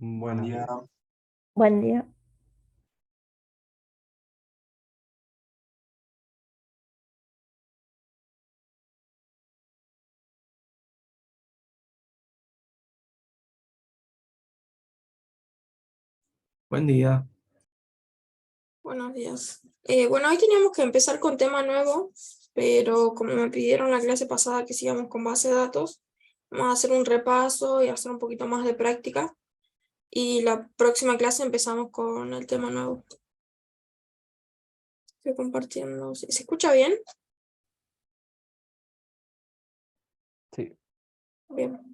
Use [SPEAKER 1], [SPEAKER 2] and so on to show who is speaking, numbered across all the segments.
[SPEAKER 1] Buen día.
[SPEAKER 2] Buen día.
[SPEAKER 1] Buen día.
[SPEAKER 3] Buenos días. Bueno, hoy teníamos que empezar con tema nuevo, pero como me pidieron la clase pasada que sigamos con base de datos, vamos a hacer un repaso y hacer un poquito más de práctica. Y la próxima clase empezamos con el tema nuevo. Estoy compartiendo. ¿Se escucha bien?
[SPEAKER 1] Sí.
[SPEAKER 3] Bien.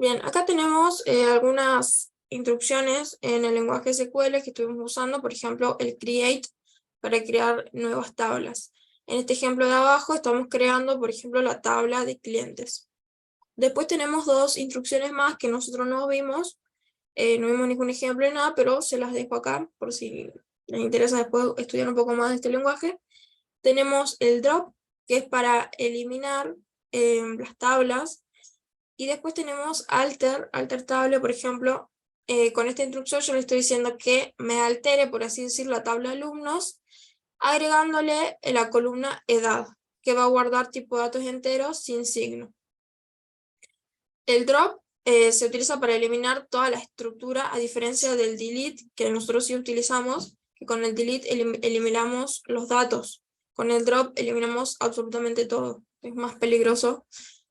[SPEAKER 3] Bien, acá tenemos algunas instrucciones en el lenguaje SQL que estuvimos usando, por ejemplo, el create para crear nuevas tablas. En este ejemplo de abajo estamos creando, por ejemplo, la tabla de clientes. Después tenemos dos instrucciones más que nosotros no vimos ningún ejemplo ni nada, pero se las dejo acá por si les interesa después estudiar un poco más de este lenguaje. Tenemos el drop, que es para eliminar las tablas. Y después tenemos alter table, por ejemplo, con esta instrucción yo le estoy diciendo que me altere, por así decir, la tabla de alumnos, agregándole la columna edad, que va a guardar tipo de datos enteros sin signo. El drop se utiliza para eliminar toda la estructura, a diferencia del delete, que nosotros sí utilizamos, que con el delete eliminamos los datos. Con el drop eliminamos absolutamente todo. Es más peligroso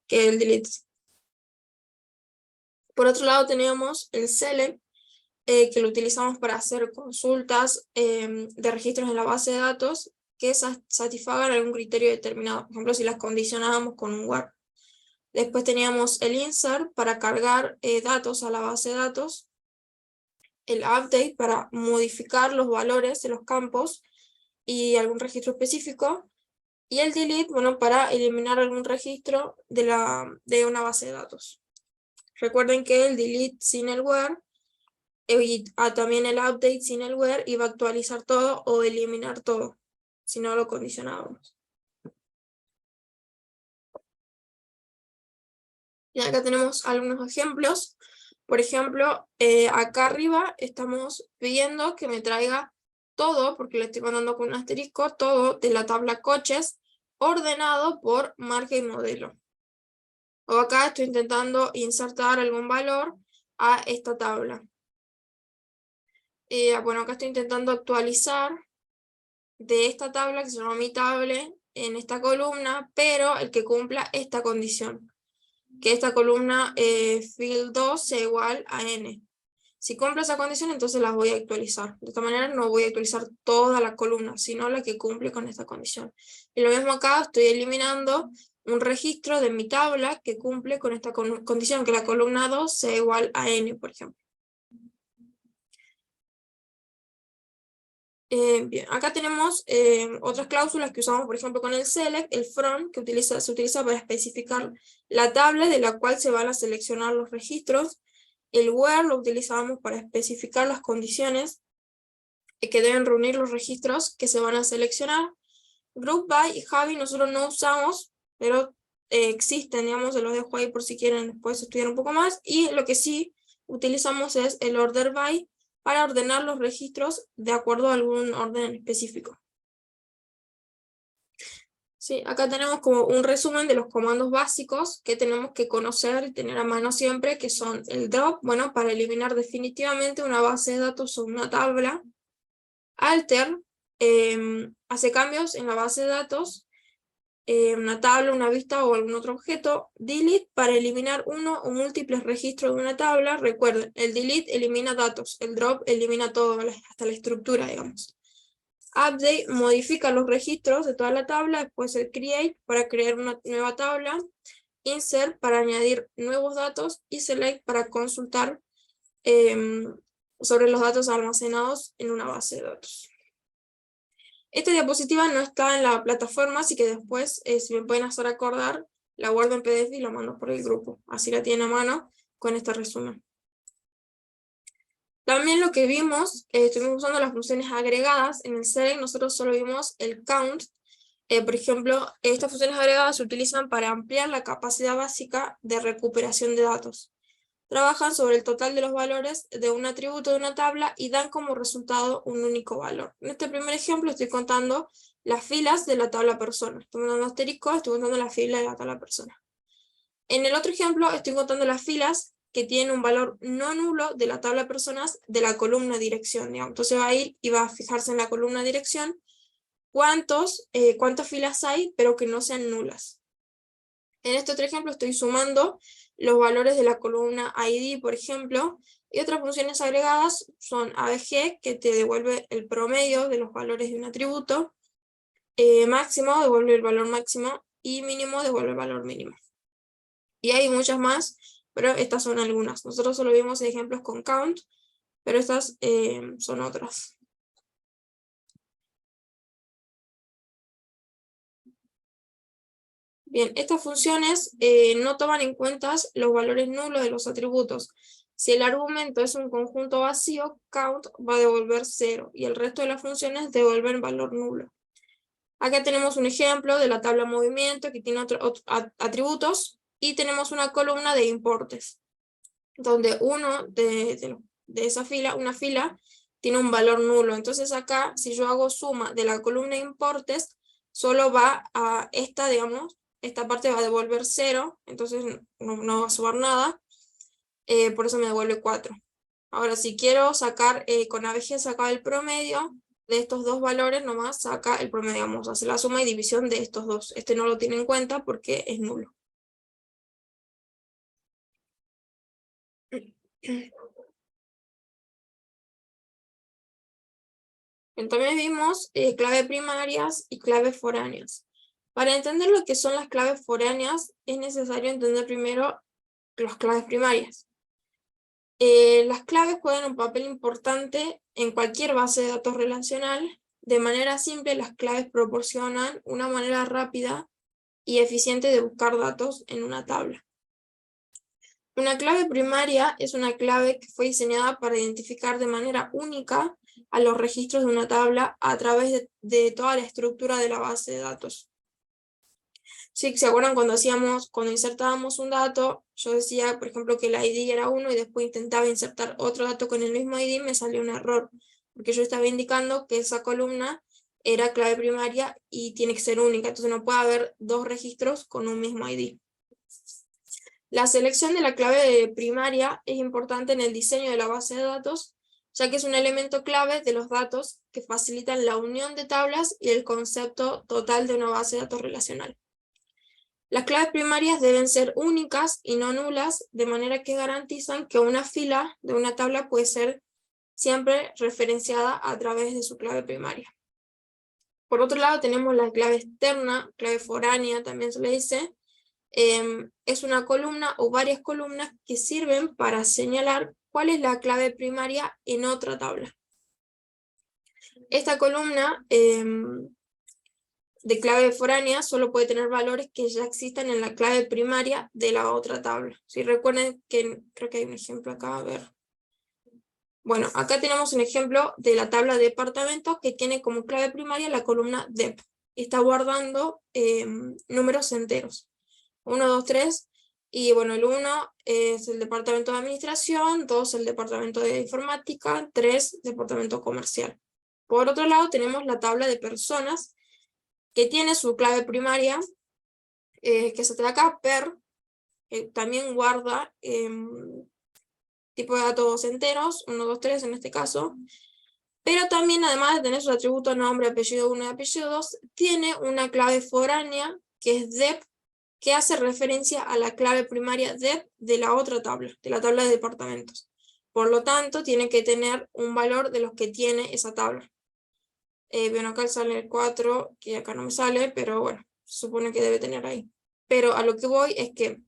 [SPEAKER 3] que el delete. Por otro lado tenemos el select, que lo utilizamos para hacer consultas de registros en la base de datos que satisfagan algún criterio determinado. Por ejemplo, si las condicionábamos con un where. Después teníamos el insert para cargar datos a la base de datos. El update para modificar los valores de los campos y algún registro específico. Y el delete, bueno, para eliminar algún registro de una base de datos. Recuerden que el delete sin el where y también el update sin el where iba a actualizar todo o eliminar todo, si no lo condicionábamos. Y acá tenemos algunos ejemplos. Por ejemplo, acá arriba estamos pidiendo que me traiga todo, porque le estoy mandando con un asterisco, todo de la tabla coches ordenado por marca y modelo. O acá estoy intentando insertar algún valor a esta tabla. Bueno, acá estoy intentando actualizar de esta tabla que se llama mi table en esta columna, pero el que cumpla esta condición, que esta columna field 2 sea igual a n. Si cumple esa condición, entonces las voy a actualizar. De esta manera no voy a actualizar toda la columna, sino la que cumple con esta condición. Y lo mismo acá, estoy eliminando un registro de mi tabla que cumple con esta condición, que la columna 2 sea igual a n, por ejemplo. Bien, acá tenemos otras cláusulas que usamos, por ejemplo, con el select, el from, que se utiliza para especificar la tabla de la cual se van a seleccionar los registros. El where lo utilizamos para especificar las condiciones que deben reunir los registros que se van a seleccionar. Group by y Javi nosotros no usamos, pero existen, digamos, se los dejo ahí por si quieren después estudiar un poco más. Y lo que sí utilizamos es el order by, para ordenar los registros de acuerdo a algún orden específico. Sí, acá tenemos como un resumen de los comandos básicos que tenemos que conocer y tener a mano siempre, que son el drop, bueno, para eliminar definitivamente una base de datos o una tabla. Alter, hace cambios en la base de datos, una tabla, una vista o algún otro objeto. Delete, para eliminar uno o múltiples registros de una tabla. Recuerden, el delete elimina datos, el drop elimina todo, hasta la estructura, digamos. Update modifica los registros de toda la tabla. Después el create para crear una nueva tabla. Insert para añadir nuevos datos. Y select para consultar sobre los datos almacenados en una base de datos. Esta diapositiva no está en la plataforma, así que después, si me pueden hacer acordar, la guardo en PDF y la mando por el grupo. Así la tienen a mano con este resumen. También lo que vimos, estuvimos usando las funciones agregadas. En el select nosotros solo vimos el count. Por ejemplo, estas funciones agregadas se utilizan para ampliar la capacidad básica de recuperación de datos. Trabajan sobre el total de los valores de un atributo de una tabla y dan como resultado un único valor. En este primer ejemplo estoy contando las filas de la tabla persona. Estoy contando asterisco, estoy contando las filas de la tabla persona. En el otro ejemplo estoy contando las filas que tienen un valor no nulo de la tabla personas de la columna dirección, digamos. Entonces va a ir y va a fijarse en la columna dirección cuántas filas hay, pero que no sean nulas. En este otro ejemplo estoy sumando los valores de la columna ID, por ejemplo, y otras funciones agregadas son ABG, que te devuelve el promedio de los valores de un atributo, máximo devuelve el valor máximo, y mínimo devuelve el valor mínimo. Y hay muchas más, pero estas son algunas. Nosotros solo vimos ejemplos con count, pero estas son otras. Bien, estas funciones no toman en cuenta los valores nulos de los atributos. Si el argumento es un conjunto vacío, count va a devolver 0, y el resto de las funciones devuelven valor nulo. Acá tenemos un ejemplo de la tabla movimiento que tiene otros atributos, y tenemos una columna de importes, donde uno de esa fila, una fila, tiene un valor nulo. Entonces acá, si yo hago suma de la columna de importes, solo va a esta, digamos, esta parte va a devolver 0, entonces no va a sumar nada, por eso me devuelve 4. Ahora, si quiero sacar, con ABG sacar el promedio de estos dos valores, nomás saca el promedio, vamos a hacer la suma y división de estos dos. Este no lo tiene en cuenta porque es nulo. También vimos claves primarias y claves foráneas. Para entender lo que son las claves foráneas, es necesario entender primero las claves primarias. Las claves juegan un papel importante en cualquier base de datos relacional. De manera simple, las claves proporcionan una manera rápida y eficiente de buscar datos en una tabla. Una clave primaria es una clave que fue diseñada para identificar de manera única a los registros de una tabla a través de toda la estructura de la base de datos. Sí, ¿se acuerdan cuando insertábamos un dato? Yo decía, por ejemplo, que el ID era 1 y después intentaba insertar otro dato con el mismo ID y me salió un error, porque yo estaba indicando que esa columna era clave primaria y tiene que ser única, entonces no puede haber dos registros con un mismo ID. La selección de la clave primaria es importante en el diseño de la base de datos, ya que es un elemento clave de los datos que facilitan la unión de tablas y el concepto total de una base de datos relacional. Las claves primarias deben ser únicas y no nulas, de manera que garantizan que una fila de una tabla puede ser siempre referenciada a través de su clave primaria. Por otro lado tenemos la clave externa, clave foránea también se le dice. Es una columna o varias columnas que sirven para señalar cuál es la clave primaria en otra tabla. Esta columna de clave foránea solo puede tener valores que ya existan en la clave primaria de la otra tabla. Si recuerden que creo que hay un ejemplo acá, a ver. Bueno, acá tenemos un ejemplo de la tabla de departamentos que tiene como clave primaria la columna dep. Está guardando números enteros. 1, 2, 3, y bueno, el 1 es el departamento de administración, 2 el departamento de informática, 3 departamento comercial. Por otro lado tenemos la tabla de personas, que tiene su clave primaria, que es esta de acá, per, también guarda tipo de datos enteros, 1, 2, 3 en este caso, pero también además de tener su atributo nombre, apellido 1 y apellido 2, tiene una clave foránea, que es dep, que hace referencia a la clave primaria dep de la otra tabla, de la tabla de departamentos. Por lo tanto, tiene que tener un valor de los que tiene esa tabla. Bueno, acá sale el 4, que acá no me sale, pero bueno, se supone que debe tener ahí. Pero a lo que voy es que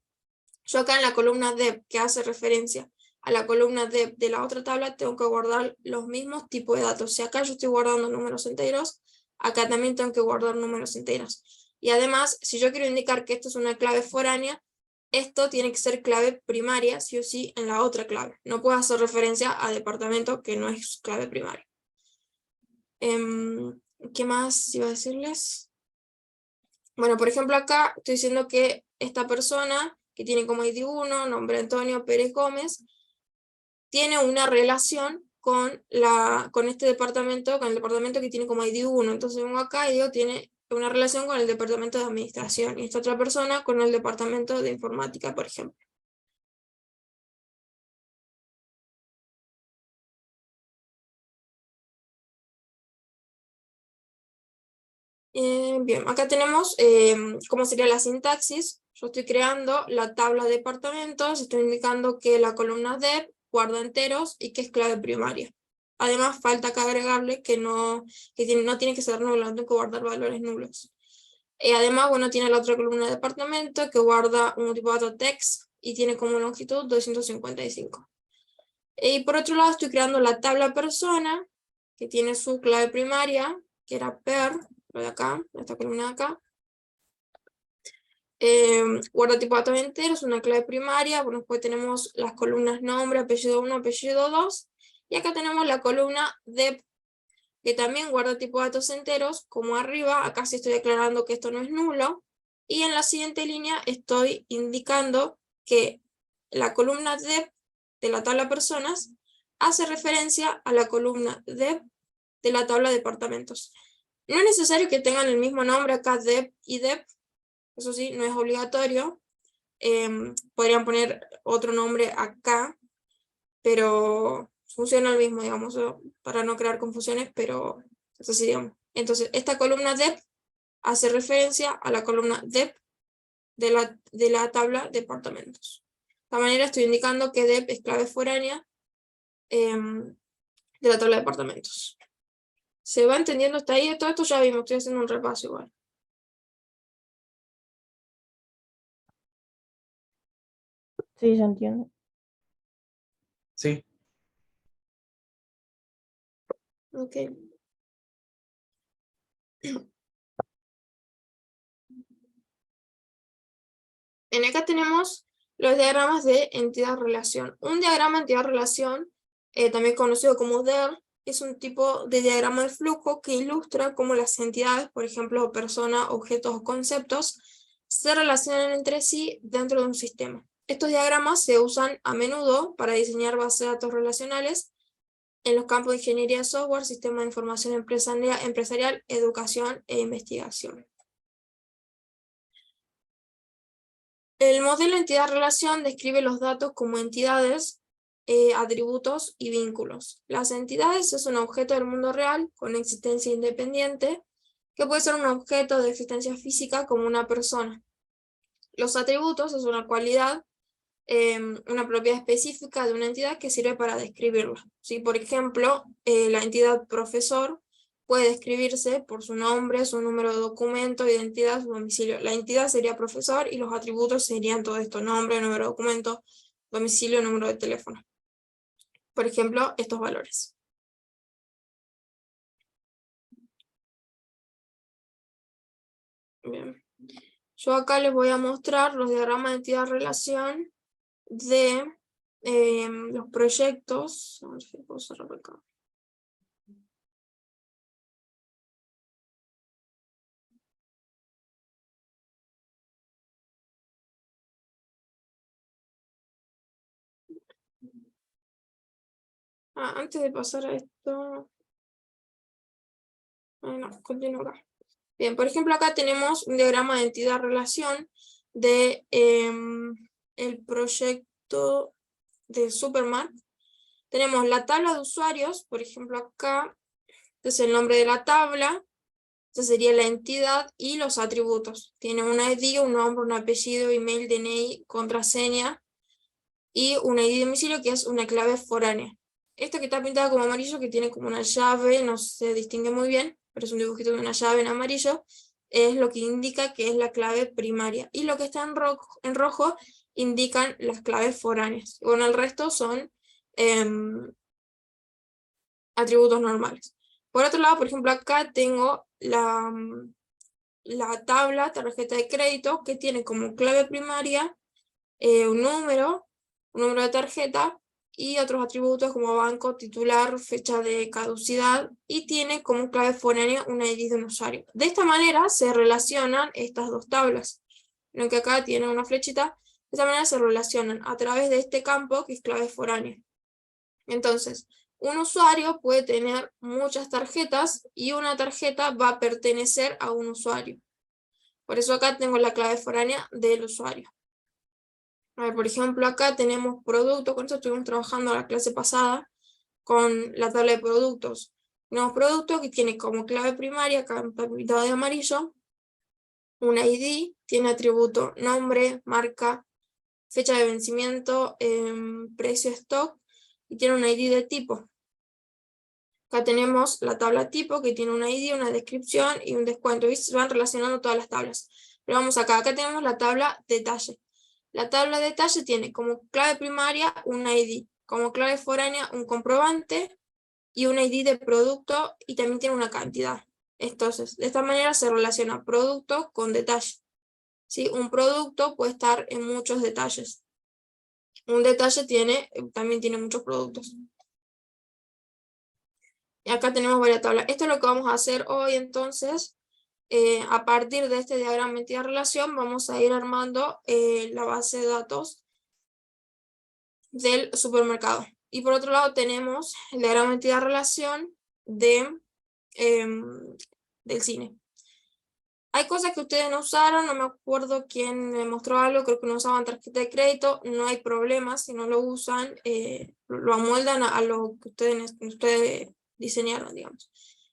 [SPEAKER 3] yo acá en la columna dep, que hace referencia a la columna dep de la otra tabla, tengo que guardar los mismos tipos de datos. Si acá yo estoy guardando números enteros, acá también tengo que guardar números enteros. Y además, si yo quiero indicar que esto es una clave foránea, esto tiene que ser clave primaria, sí o sí, en la otra clave. No puedo hacer referencia a departamento que no es clave primaria. ¿Qué más iba a decirles? Bueno, por ejemplo, acá estoy diciendo que esta persona, que tiene como ID 1, nombre Antonio Pérez Gómez, tiene una relación con este departamento, con el departamento que tiene como ID 1. Entonces vengo acá y digo, tiene una relación con el departamento de administración, y esta otra persona con el departamento de informática, por ejemplo. Bien, acá tenemos cómo sería la sintaxis. Yo estoy creando la tabla de departamentos, estoy indicando que la columna dep guarda enteros y que es clave primaria. Además, falta que agregarle que no tiene que ser nulo, no tengo que guardar valores nulos. Además, bueno, tiene la otra columna de departamento que guarda un tipo de dato text y tiene como longitud 255. Y por otro lado, estoy creando la tabla persona, que tiene su clave primaria, que era per, lo de acá, esta columna de acá. Guarda tipo de datos enteros, una clave primaria. Bueno, después tenemos las columnas nombre, apellido 1, apellido 2. Y acá tenemos la columna dep, que también guarda tipo de datos enteros, como arriba. Acá sí estoy declarando que esto no es nulo. Y en la siguiente línea estoy indicando que la columna dep de la tabla personas hace referencia a la columna dep de la tabla departamentos. No es necesario que tengan el mismo nombre acá, dep y dep. Eso sí, no es obligatorio. Podrían poner otro nombre acá, pero funciona el mismo, digamos, para no crear confusiones, pero eso sí, digamos. Entonces, esta columna dep hace referencia a la columna dep de la tabla departamentos. De esta manera estoy indicando que dep es clave foránea de la tabla de departamentos. ¿Se va entendiendo hasta ahí? Todo esto ya vimos, estoy haciendo un repaso igual.
[SPEAKER 2] Sí, se entiende.
[SPEAKER 1] Sí.
[SPEAKER 3] Ok. En acá tenemos los diagramas de entidad-relación. Un diagrama de entidad-relación, también conocido como DER, es un tipo de diagrama de flujo que ilustra cómo las entidades, por ejemplo, personas, objetos o conceptos, se relacionan entre sí dentro de un sistema. Estos diagramas se usan a menudo para diseñar bases de datos relacionales en los campos de ingeniería de software, sistema de información empresarial, educación e investigación. El modelo entidad-relación describe los datos como entidades, atributos y vínculos. Las entidades es un objeto del mundo real con existencia independiente, que puede ser un objeto de existencia física como una persona. Los atributos es una cualidad, una propiedad específica de una entidad que sirve para describirla. ¿Sí? Por ejemplo, la entidad profesor puede describirse por su nombre, su número de documento, identidad, su domicilio. La entidad sería profesor y los atributos serían todo esto: nombre, número de documento, domicilio, número de teléfono. Por ejemplo, estos valores. Bien. Yo acá les voy a mostrar los diagramas de entidad-relación de los proyectos. A ver si puedo cerrar acá. Antes de pasar a esto, no, continúo acá. Bien, por ejemplo, acá tenemos un diagrama de entidad-relación de el proyecto de Supermark. Tenemos la tabla de usuarios, por ejemplo, acá, este es el nombre de la tabla, esta sería la entidad y los atributos. Tiene un ID, un nombre, un apellido, email, DNI, contraseña y un ID de domicilio que es una clave foránea. Esto que está pintado como amarillo, que tiene como una llave, no se distingue muy bien, pero es un dibujito de una llave en amarillo, es lo que indica que es la clave primaria. Y lo que está en rojo indican las claves foráneas. Y bueno, el resto son atributos normales. Por otro lado, por ejemplo, acá tengo la la tabla tarjeta de crédito que tiene como clave primaria un número de tarjeta y otros atributos como banco, titular, fecha de caducidad y tiene como clave foránea una ID de un usuario. De esta manera se relacionan estas dos tablas. Lo que acá tiene una flechita, de esta manera se relacionan a través de este campo que es clave foránea. Entonces, un usuario puede tener muchas tarjetas y una tarjeta va a pertenecer a un usuario. Por eso acá tengo la clave foránea del usuario. A ver, por ejemplo, acá tenemos productos, con esto estuvimos trabajando la clase pasada, con la tabla de productos. Tenemos productos que tienen como clave primaria, acá pintado de amarillo, un ID, tiene atributo nombre, marca, fecha de vencimiento, precio stock, y tiene un ID de tipo. Acá tenemos la tabla tipo que tiene un ID, una descripción y un descuento. Y se van relacionando todas las tablas. Pero vamos acá tenemos la tabla detalle. La tabla detalle tiene como clave primaria un ID, como clave foránea un comprobante y un ID de producto y también tiene una cantidad. Entonces, de esta manera se relaciona producto con detalle. ¿Sí? Un producto puede estar en muchos detalles. Un detalle también tiene muchos productos. Y acá tenemos varias tablas. Esto es lo que vamos a hacer hoy, entonces. A partir de este diagrama de entidad-relación, vamos a ir armando la base de datos del supermercado. Y por otro lado tenemos el diagrama de entidad-relación del cine. Hay cosas que ustedes no usaron, no me acuerdo quién me mostró algo, creo que no usaban tarjeta de crédito, no hay problema si no lo usan, lo amoldan a lo que ustedes diseñaron, digamos.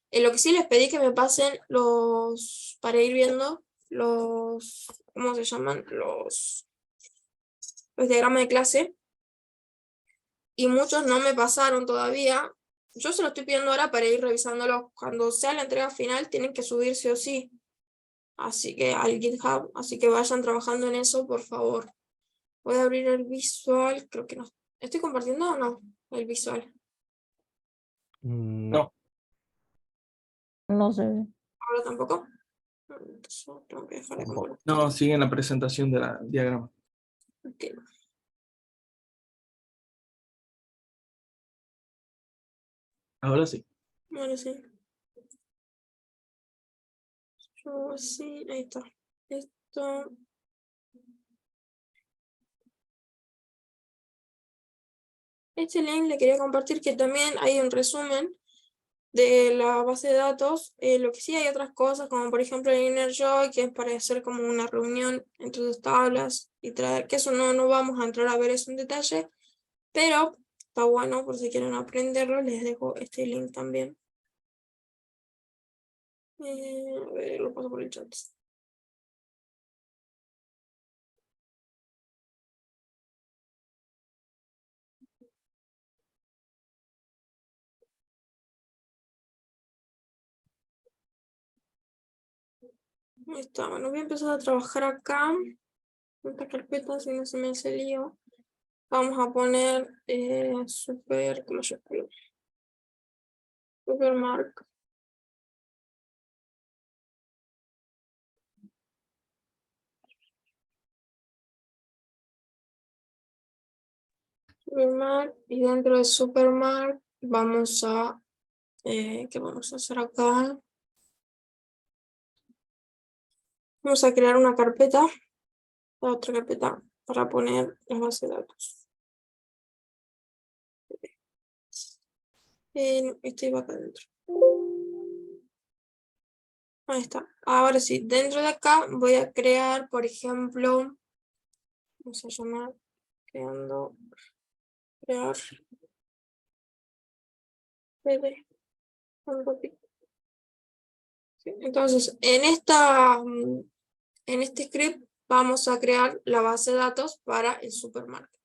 [SPEAKER 3] Lo que sí les pedí que me pasen para ir viendo ¿cómo se llaman? Los diagramas de clase, y muchos no me pasaron todavía. Yo se lo estoy pidiendo ahora para ir revisándolo. Cuando sea la entrega final tienen que subir sí o sí. Así que al GitHub, así que vayan trabajando en eso, por favor. Voy a abrir el visual, creo que no. ¿Estoy compartiendo o no? El visual.
[SPEAKER 1] No.
[SPEAKER 2] No se ve.
[SPEAKER 3] Ahora tampoco. Entonces tengo que dejar de compartir.
[SPEAKER 1] No, sigue en la presentación del diagrama.
[SPEAKER 3] Ok.
[SPEAKER 1] Ahora sí.
[SPEAKER 3] Bueno, sí. Yo así, ahí está. Esto. Este link le quería compartir que también hay un resumen de la base de datos. Lo que sí hay otras cosas, como por ejemplo el Inner Joy, que es para hacer como una reunión entre dos tablas y traer, que eso no vamos a entrar a ver eso en detalle, pero está bueno por si quieren aprenderlo, les dejo este link también. A ver, lo paso por el chat. Ahí está, bueno, voy a empezar a trabajar acá, en esta carpeta, si no se me hace lío. Vamos a poner ¿cómo se llama? Supermark. Supermark, y dentro de Supermark vamos a, ¿qué vamos a hacer acá? Vamos a crear una carpeta, otra carpeta para poner la base de datos. Este va acá adentro. Ahí está. Ahora sí, dentro de acá voy a crear, por ejemplo, vamos a llamar crear PD. Entonces, en este script vamos a crear la base de datos para el supermarket.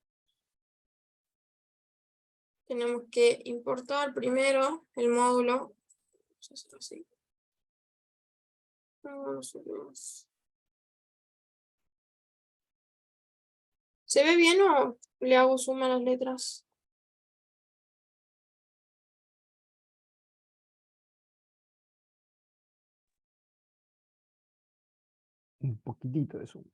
[SPEAKER 3] Tenemos que importar primero el módulo. Vamos a hacerlo así. ¿Se ve bien o le hago zoom a las letras?
[SPEAKER 4] Un poquitito de zoom.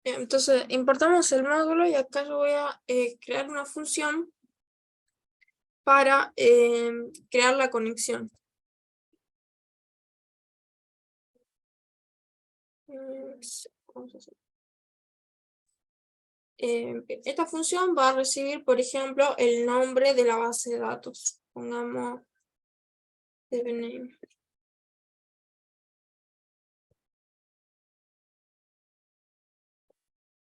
[SPEAKER 3] Bien, entonces importamos el módulo y acá yo voy a crear una función para crear la conexión. Vamos a hacer. Esta función va a recibir, por ejemplo, el nombre de la base de datos. Pongamos DBName.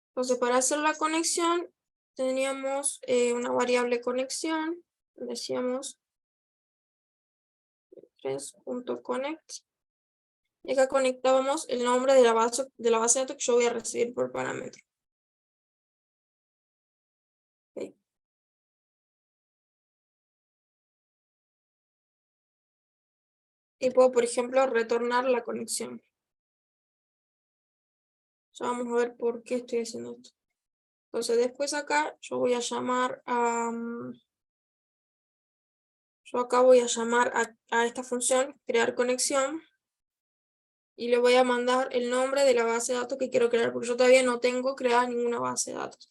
[SPEAKER 3] Entonces, para hacer la conexión, teníamos una variable conexión. Decíamos 3.connect. Y acá conectábamos el nombre de la base de datos que yo voy a recibir por parámetro. Okay. Y puedo, por ejemplo, retornar la conexión. Ya vamos a ver por qué estoy haciendo esto. Entonces después acá yo voy a llamar a... Yo acá voy a llamar a esta función, crear conexión. Y le voy a mandar el nombre de la base de datos que quiero crear, porque yo todavía no tengo creada ninguna base de datos.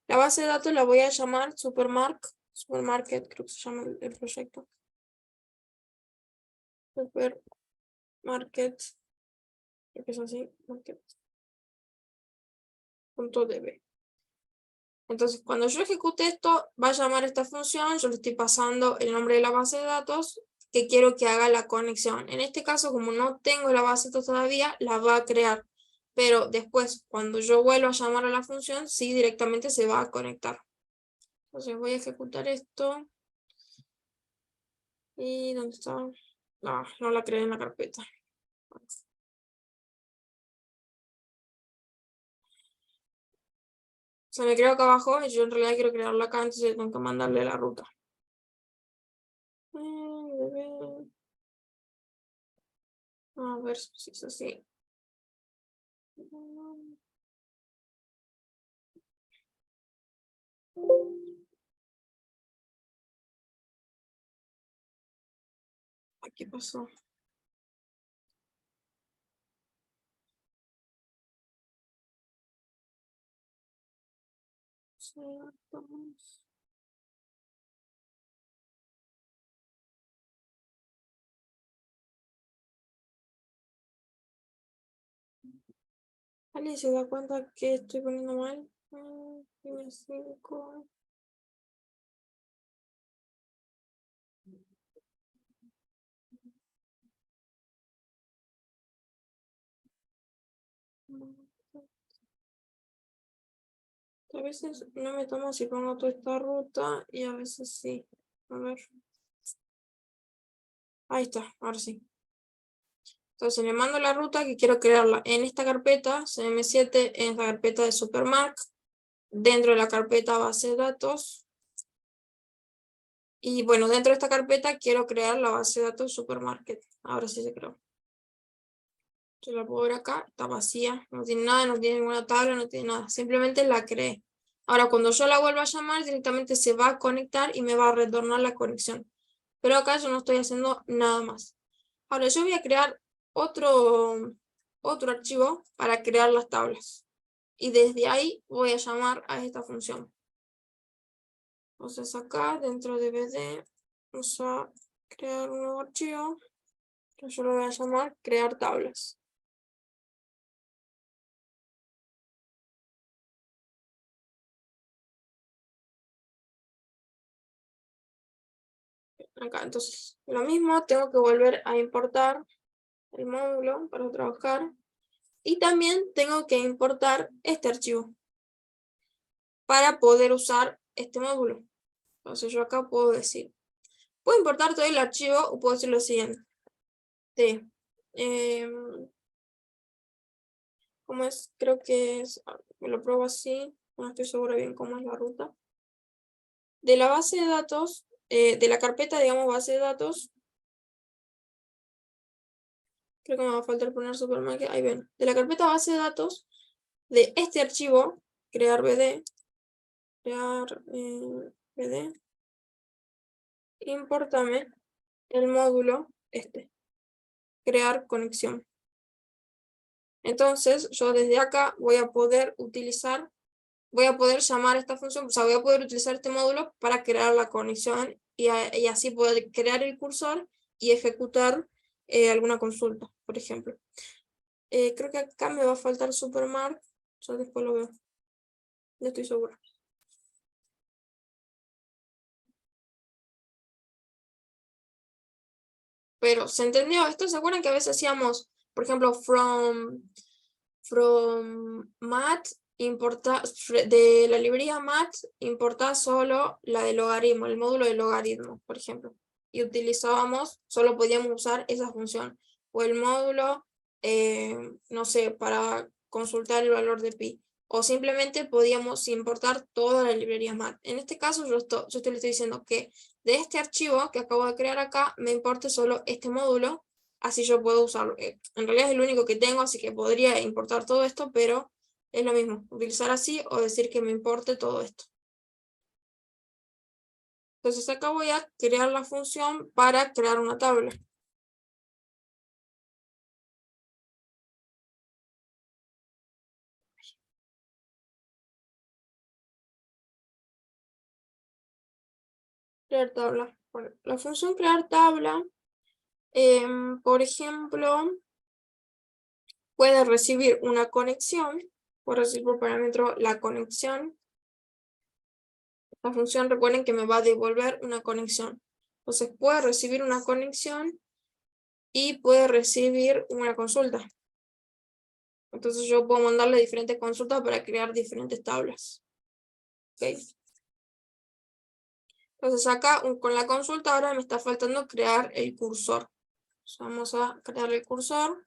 [SPEAKER 3] La base de datos la voy a llamar Supermarket, creo que se llama el proyecto. Supermarket, creo que es así, market.db. Entonces, cuando yo ejecute esto, va a llamar esta función, yo le estoy pasando el nombre de la base de datos que quiero que haga la conexión. En este caso, como no tengo la base de datos todavía, la va a crear. Pero después, cuando yo vuelva a llamar a la función, sí directamente se va a conectar. Entonces voy a ejecutar esto. ¿Y dónde está? No la creé en la carpeta. Se me creó acá abajo y yo en realidad quiero crearla acá, entonces tengo que mandarle la ruta. A ver si es así. ¿Qué pasó? ¿Alguien se da cuenta que estoy poniendo mal? 5. A veces no me tomo si pongo toda esta ruta y a veces sí. A ver. Ahí está, ahora sí. Entonces le mando la ruta que quiero crearla en esta carpeta, CM7, en esta carpeta de Supermark, dentro de la carpeta base de datos. Y bueno, dentro de esta carpeta quiero crear la base de datos Supermarket. Ahora sí se creó. Yo la puedo ver acá, está vacía, no tiene nada, no tiene ninguna tabla, no tiene nada. Simplemente la creé. Ahora cuando yo la vuelva a llamar, directamente se va a conectar y me va a retornar la conexión. Pero acá yo no estoy haciendo nada más. Ahora yo voy a crear otro archivo para crear las tablas. Y desde ahí voy a llamar a esta función. Entonces acá dentro de BD vamos a crear un nuevo archivo. Yo lo voy a llamar crear tablas. Acá, entonces lo mismo, tengo que volver a importar el módulo para trabajar. Y también tengo que importar este archivo para poder usar este módulo. Entonces yo acá puedo decir, puedo importar todo el archivo o puedo decir lo siguiente. ¿Cómo es? Creo que es, me lo pruebo así, no estoy segura bien cómo es la ruta. de la base de datos, de la carpeta, digamos, base de datos. Creo que me va a faltar poner supermarket. Ahí ven. De la carpeta base de datos, de este archivo, crear BD, importame el módulo crear conexión. Entonces, yo desde acá voy a poder llamar a esta función, o sea, voy a poder utilizar este módulo para crear la conexión y así poder crear el cursor y ejecutar alguna consulta, por ejemplo. Creo que acá me va a faltar Supermark, yo después lo veo, no estoy segura. Pero, ¿se entendió esto? ¿Se acuerdan que a veces hacíamos, por ejemplo, from mat, de la librería mat, importar solo la de logaritmo, el módulo de logaritmo, por ejemplo. Y utilizábamos, solo podíamos usar esa función. O el módulo, no sé, para consultar el valor de pi. O simplemente podíamos importar toda la librería mat. En este caso, yo le estoy diciendo que de este archivo que acabo de crear acá, me importe solo este módulo. Así yo puedo usarlo. En realidad es el único que tengo, así que podría importar todo esto, pero es lo mismo, utilizar así o decir que me importe todo esto. Entonces acá voy a crear la función para crear una tabla. Crear tabla. Bueno, la función crear tabla, por ejemplo, puede recibir una conexión, por recibir por parámetro la conexión. La función, recuerden que me va a devolver una conexión. Entonces puede recibir una conexión y puede recibir una consulta. Entonces yo puedo mandarle diferentes consultas para crear diferentes tablas. ¿Okay? Entonces acá con la consulta ahora me está faltando crear el cursor. Entonces vamos a crear el cursor.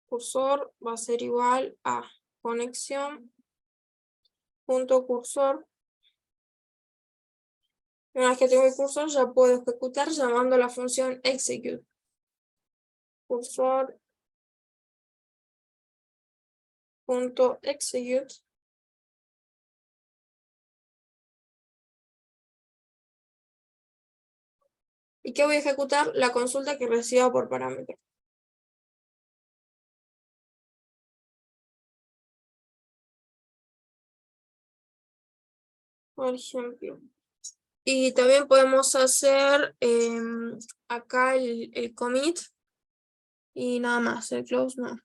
[SPEAKER 3] Cursor va a ser igual a conexión.cursor. Una vez que tengo el cursor ya puedo ejecutar llamando la función execute. Cursor.execute. ¿Y qué voy a ejecutar? La consulta que reciba por parámetro. Por ejemplo. Y también podemos hacer acá el commit y nada más, el close no.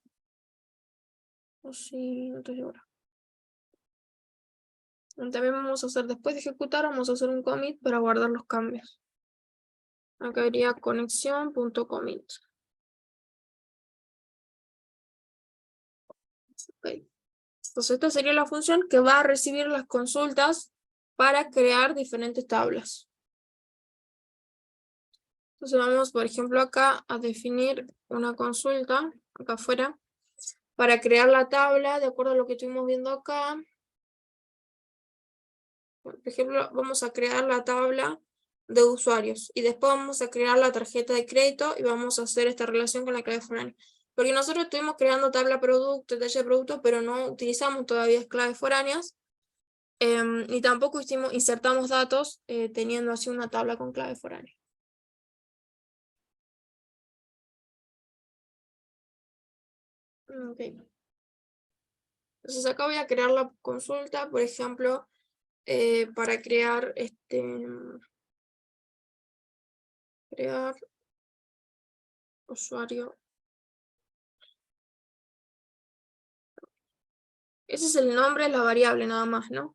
[SPEAKER 3] O sí, no estoy segura. También vamos a hacer, después de ejecutar, vamos a hacer un commit para guardar los cambios. Acá iría conexión.commit. Okay. Entonces esta sería la función que va a recibir las consultas para crear diferentes tablas. Entonces vamos, por ejemplo, acá a definir una consulta, acá afuera, para crear la tabla, de acuerdo a lo que estuvimos viendo acá. Por ejemplo, vamos a crear la tabla de usuarios y después vamos a crear la tarjeta de crédito y vamos a hacer esta relación con la clave foránea. Porque nosotros estuvimos creando tabla producto, detalle de producto, pero no utilizamos todavía claves foráneas. Ni tampoco insertamos datos teniendo así una tabla con clave foránea. Okay. Entonces acá voy a crear la consulta, por ejemplo, para crear crear usuario. Ese es el nombre de la variable nada más, ¿no?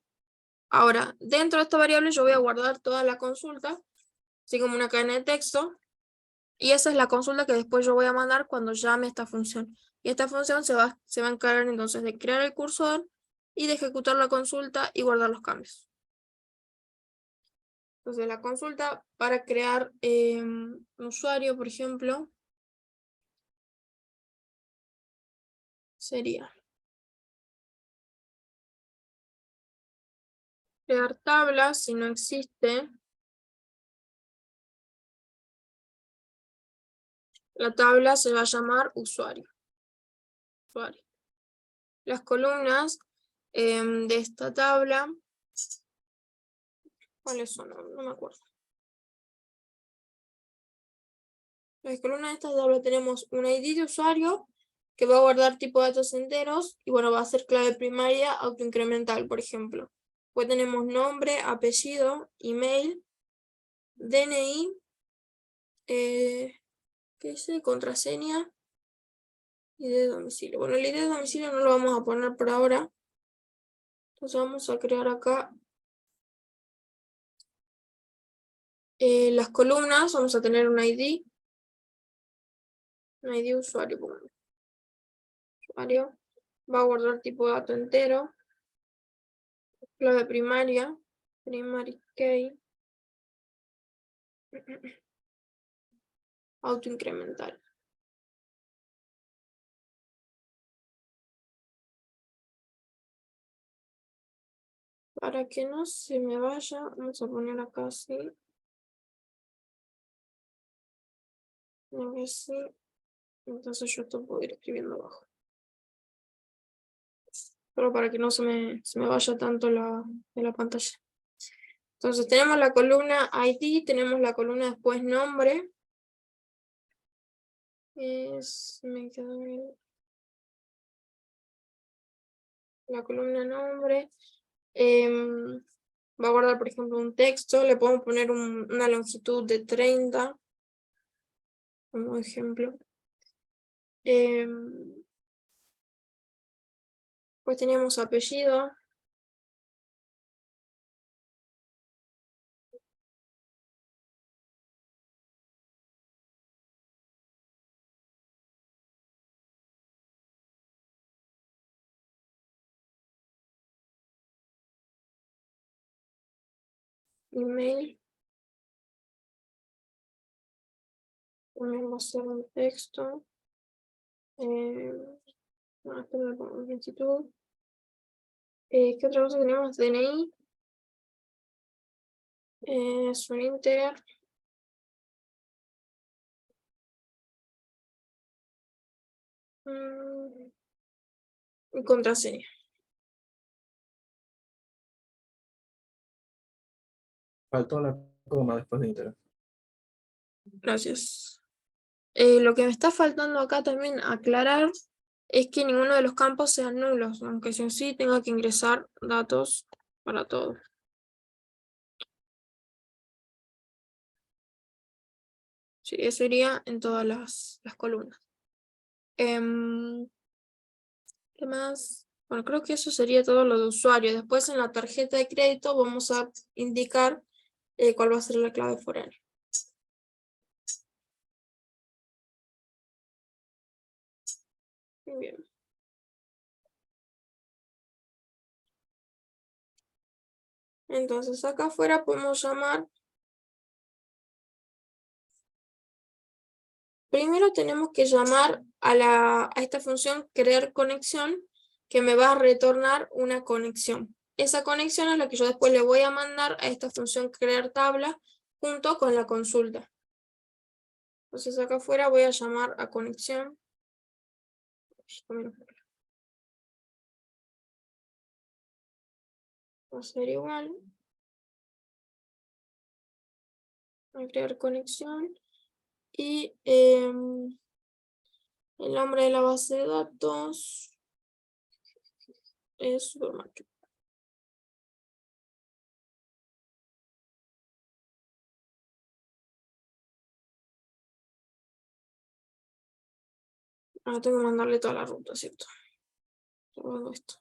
[SPEAKER 3] Ahora, dentro de esta variable yo voy a guardar toda la consulta, así como una cadena de texto, y esa es la consulta que después yo voy a mandar cuando llame esta función. Y esta función se va a encargar entonces de crear el cursor y de ejecutar la consulta y guardar los cambios. Entonces la consulta para crear un usuario, por ejemplo, sería crear tablas, si no existe, la tabla se va a llamar usuario. Las columnas de esta tabla, ¿cuáles son? No me acuerdo. Las columnas de esta tabla tenemos un ID de usuario que va a guardar tipo de datos enteros y bueno, va a ser clave primaria autoincremental, por ejemplo. Después tenemos nombre, apellido, email, DNI, ¿qué dice? Contraseña, ID de domicilio. Bueno, el ID de domicilio no lo vamos a poner por ahora. Entonces vamos a crear acá las columnas. Vamos a tener un ID usuario. Usuario va a guardar tipo de dato entero. Clave primaria, primary key, autoincremental. Para que no se me vaya, vamos a poner acá así. Así. Entonces yo esto puedo ir escribiendo abajo. Pero para que no se me vaya tanto de la pantalla. Entonces tenemos la columna ID, tenemos la columna después nombre. Me quedó bien. La columna nombre. Va a guardar, por ejemplo, un texto. Le podemos poner una longitud de 30. Como ejemplo. Pues tenemos apellido. Email. También va a ser un texto. Longitud. ¿Qué otra cosa tenemos? DNI. Es un integer. Y contraseña.
[SPEAKER 1] Faltó la coma después de Inter.
[SPEAKER 3] Gracias. Lo que me está faltando acá también aclarar es que ninguno de los campos sean nulos, aunque si sí tenga que ingresar datos para todo. Sí, eso iría en todas las columnas. ¿Qué más? Bueno, creo que eso sería todo lo de usuario. Después en la tarjeta de crédito vamos a indicar cuál va a ser la clave foránea. Muy bien. Entonces acá afuera podemos llamar. Primero tenemos que llamar a esta función crear conexión, que me va a retornar una conexión. Esa conexión es la que yo después le voy a mandar a esta función crear tabla junto con la consulta. Entonces acá afuera voy a llamar a conexión. Va a ser igual. Voy a crear conexión. Y el nombre de la base de datos es Supermarket. Ahora tengo que mandarle toda la ruta, ¿cierto? Todo esto.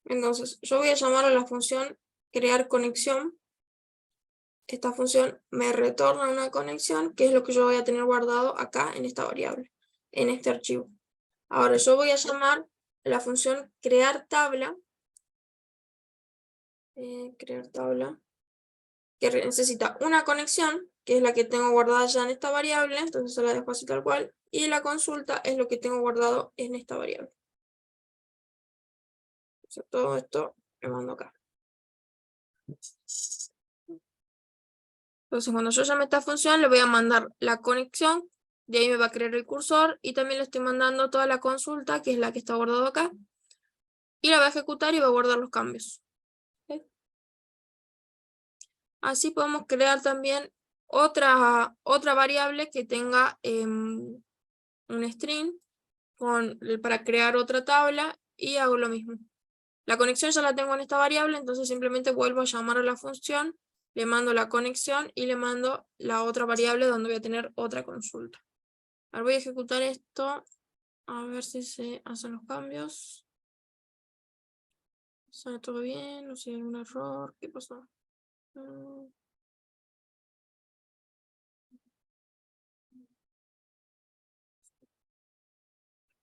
[SPEAKER 3] Entonces, yo voy a llamar a la función crear conexión. Esta función me retorna una conexión, que es lo que yo voy a tener guardado acá en esta variable, en este archivo. Ahora yo voy a llamar a la función crear tabla. Crear tabla. Que necesita una conexión. que es la que tengo guardada ya en esta variable, entonces se la dejo así tal cual, y la consulta es lo que tengo guardado en esta variable. Entonces, todo esto lo mando acá. Entonces, cuando yo llame esta función, le voy a mandar la conexión, de ahí me va a crear el cursor, y también le estoy mandando toda la consulta, que es la que está guardada acá, y la va a ejecutar y va a guardar los cambios. ¿Okay? Así podemos crear también otra variable que tenga un string para crear otra tabla, y hago lo mismo. La conexión ya la tengo en esta variable, entonces simplemente vuelvo a llamar a la función, le mando la conexión y le mando la otra variable donde voy a tener otra consulta. Ahora voy a ejecutar esto, a ver si se hacen los cambios. ¿Sale todo bien? ¿No sé, hay algún error? ¿Qué pasó?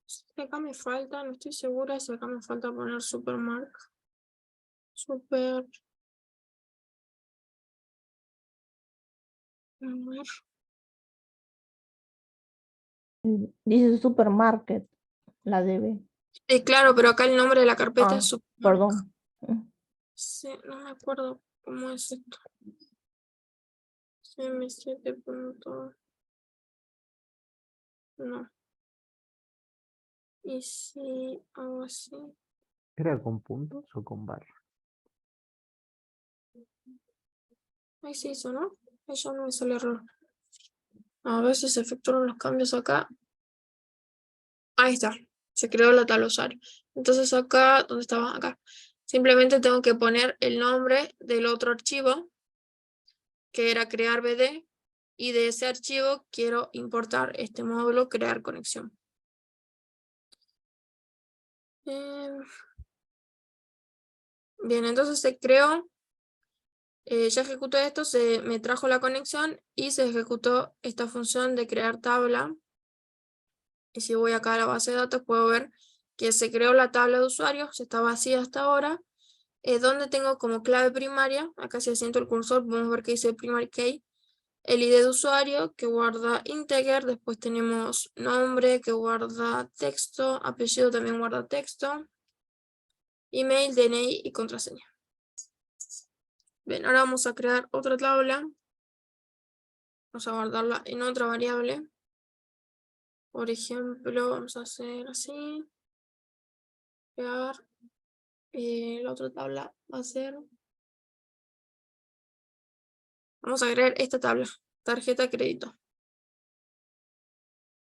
[SPEAKER 3] Si acá me falta, no estoy segura si acá me falta poner supermark. Super. A ver.
[SPEAKER 2] Dice supermarket, la debe.
[SPEAKER 3] Sí, claro, pero acá el nombre de la carpeta
[SPEAKER 2] Ah,
[SPEAKER 3] es supermark.
[SPEAKER 2] perdón.
[SPEAKER 3] Sí, no me acuerdo cómo es esto. CM7 punto. No. Y si hago así.
[SPEAKER 4] ¿Era con puntos o con barra?
[SPEAKER 3] Ahí se hizo, ¿no? Ahí ya no me sale error. A ver si se efectuaron los cambios acá. Ahí está. Se creó la tabla usuario. Entonces acá, ¿dónde estaba? Acá. Simplemente tengo que poner el nombre del otro archivo, que era crear BD, y de ese archivo quiero importar este módulo crear conexión. Bien, entonces se creó, ya ejecutó esto, me trajo la conexión y se ejecutó esta función de crear tabla. Y si voy acá a la base de datos puedo ver que se creó la tabla de usuarios, está vacía hasta ahora, donde tengo como clave primaria, acá si asiento el cursor podemos ver que dice primary key, el ID de usuario que guarda integer, después tenemos nombre que guarda texto, apellido también guarda texto, email, DNI y contraseña. Bien, ahora vamos a crear otra tabla, vamos a guardarla en otra variable, por ejemplo, vamos a hacer así, crear, la otra tabla va a ser, vamos a crear esta tabla, tarjeta crédito.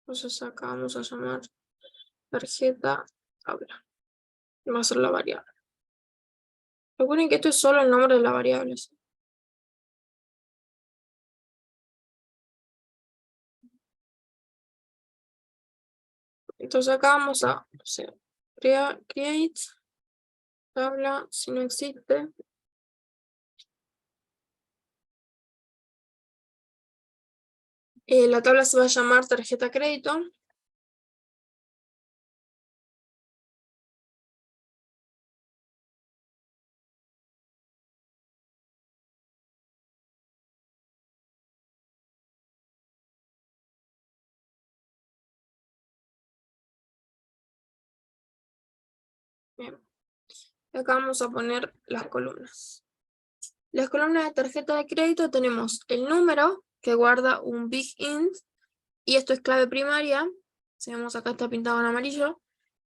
[SPEAKER 3] Entonces acá vamos a llamar tarjeta tabla. Y va a ser la variable. Recuerden que esto es solo el nombre de la variable. ¿Sí? Entonces acá vamos a hacer create tabla, si no existe. La tabla se va a llamar tarjeta crédito. Bien. Acá vamos a poner las columnas. Las columnas de tarjeta de crédito tenemos el número que guarda un big int y esto es clave primaria. Si vemos acá está pintado en amarillo.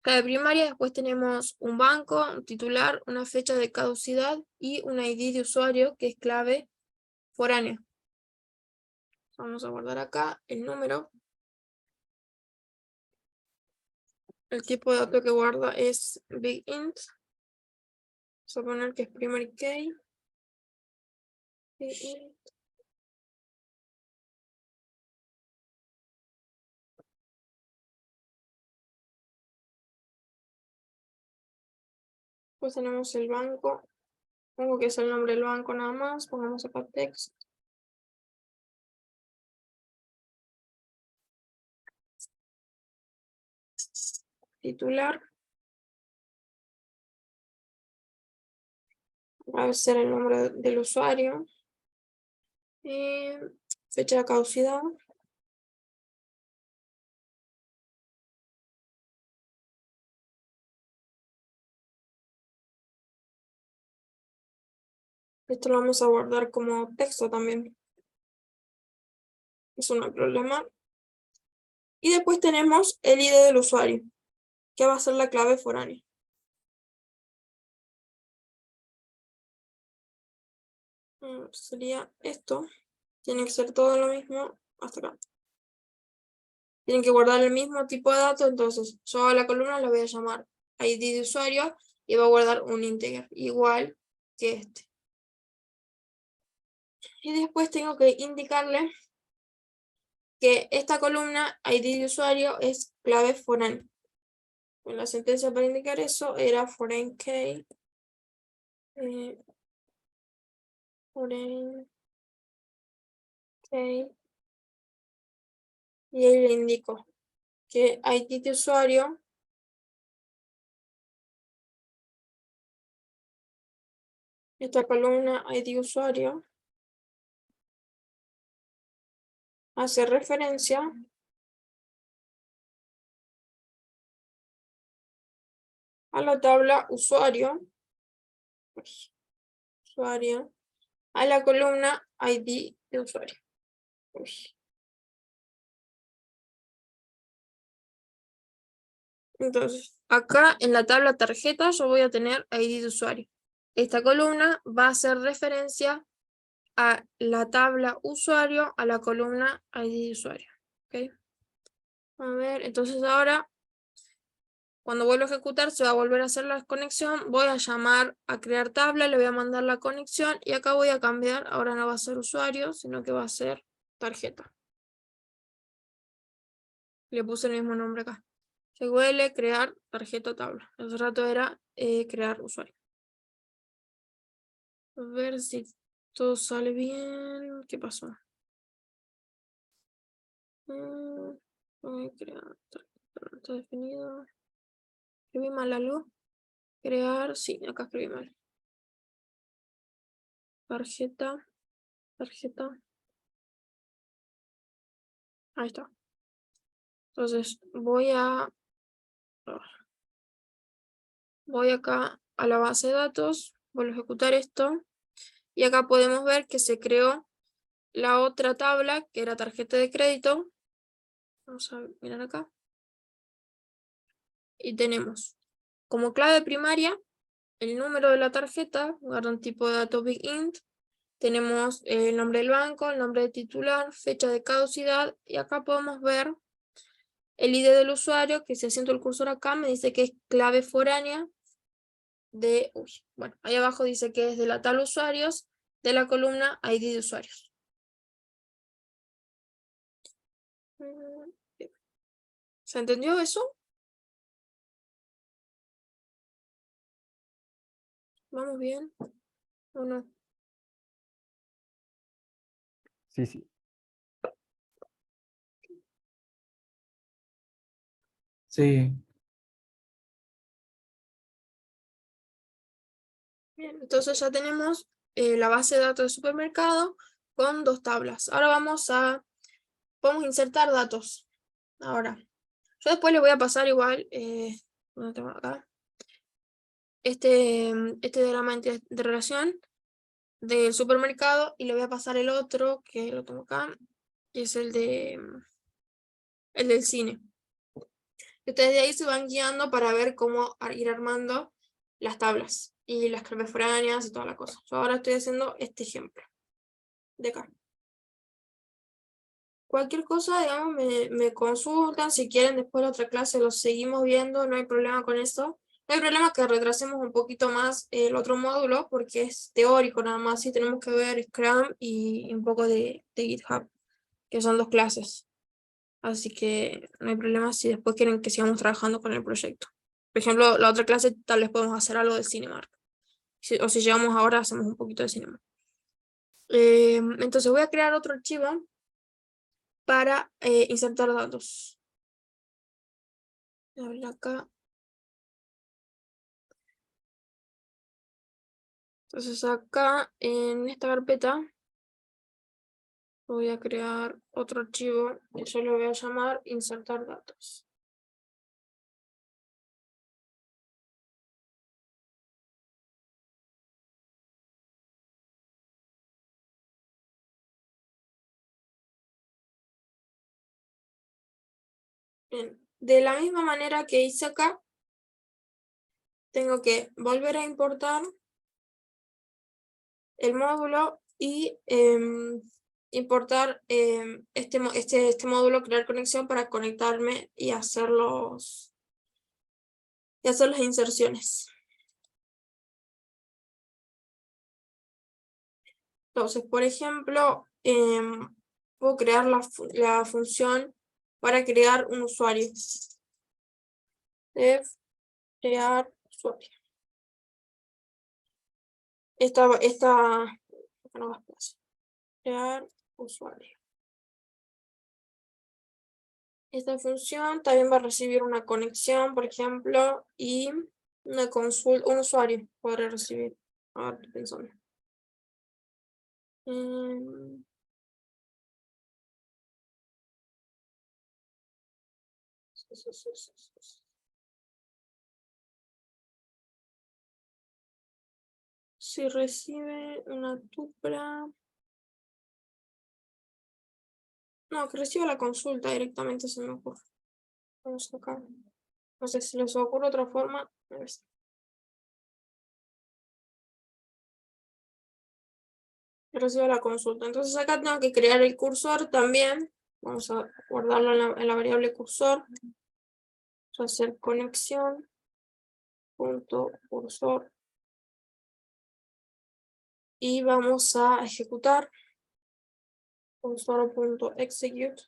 [SPEAKER 3] Clave primaria, después tenemos un banco, un titular, una fecha de caducidad y un ID de usuario que es clave foránea. Vamos a guardar acá el número. El tipo de dato que guarda es big int. Vamos a poner que es primary key. Big int. Después tenemos el banco. Pongo que es el nombre del banco nada más. Pongamos acá text. Titular. Va a ser el nombre del usuario. fecha de caducidad. Esto lo vamos a guardar como texto también. Eso no hay problema. Y después tenemos el ID del usuario, que va a ser la clave foránea. Sería esto. Tiene que ser todo lo mismo hasta acá. Tienen que guardar el mismo tipo de datos, entonces yo a la columna la voy a llamar ID de usuario y va a guardar un integer, igual que este. Y después tengo que indicarle que esta columna ID de usuario es clave foránea. En la sentencia para indicar eso era foreign key. Foreign key. Y ahí le indico que ID de usuario esta columna ID usuario hace referencia a la tabla usuario, a la columna ID de usuario. Entonces, acá en la tabla tarjeta yo voy a tener ID de usuario. Esta columna va a hacer referencia a la tabla usuario, a la columna ID de usuario. ¿Okay? A ver, entonces ahora, cuando vuelvo a ejecutar, se va a volver a hacer la conexión. Voy a llamar a crear tabla, le voy a mandar la conexión y acá voy a cambiar. Ahora no va a ser usuario, sino que va a ser tarjeta. Le puse el mismo nombre acá. SQL, crear tarjeta tabla. Hace rato era crear usuario. A ver si todo sale bien. ¿Qué pasó? Voy a crear tarjeta, no está definido. Escribí mal algo. Crear, sí, acá escribí mal. Tarjeta. Ahí está. Entonces voy acá a la base de datos, vuelvo a ejecutar esto y acá podemos ver que se creó la otra tabla que era tarjeta de crédito. Vamos a mirar acá. Y tenemos como clave primaria el número de la tarjeta, guarda un tipo de dato big int. Tenemos el nombre del banco, el nombre de titular, fecha de caducidad y acá podemos ver el ID del usuario, que si asiento el cursor acá me dice que es clave foránea de, bueno, ahí abajo dice que es de la tabla usuarios, de la columna ID de usuarios. ¿Se entendió eso? ¿Vamos bien? ¿O no?
[SPEAKER 4] Sí, sí.
[SPEAKER 1] Sí,
[SPEAKER 3] Bien, entonces ya tenemos la base de datos de supermercado con dos tablas. Ahora podemos insertar datos. Ahora, yo después les voy a pasar igual, ¿dónde tengo acá? Este diagrama de relación del supermercado y le voy a pasar el otro, que lo tengo acá, que es el del cine. Ustedes de ahí se van guiando para ver cómo ir armando las tablas y las claves foráneas y toda la cosa. Yo ahora estoy haciendo este ejemplo de acá. Cualquier cosa, digamos, me consultan. Si quieren, después de la otra clase lo seguimos viendo, no hay problema con eso. No hay problema que retrasemos un poquito más el otro módulo porque es teórico nada más. Sí tenemos que ver Scrum y un poco de GitHub, que son dos clases. Así que no hay problema si después quieren que sigamos trabajando con el proyecto. Por ejemplo, la otra clase tal vez podemos hacer algo de Cinemark. O si llegamos ahora, hacemos un poquito de Cinemark. Entonces voy a crear otro archivo para insertar datos. Voy a abrir acá. Entonces acá en esta carpeta Voy a crear otro archivo y yo lo voy a llamar insertar datos. Bien. De la misma manera que hice acá, tengo que volver a importar el módulo y importar este módulo, crear conexión para conectarme y hacer las inserciones. Entonces, por ejemplo, puedo crear la función para crear un usuario. Deb crear usuario. No, crear usuario. Esta función también va a recibir una conexión, por ejemplo, y una consulta, un usuario podrá recibir. A ver, estoy pensando. Si recibe una tupla. No, que reciba la consulta directamente, se me ocurre. Vamos acá. No sé si les ocurre otra forma. A ver. Que reciba la consulta. Entonces acá tengo que crear el cursor también. Vamos a guardarlo en la variable cursor. Vamos a hacer conexión. Punto cursor. Y vamos a ejecutar. Cursor.execute.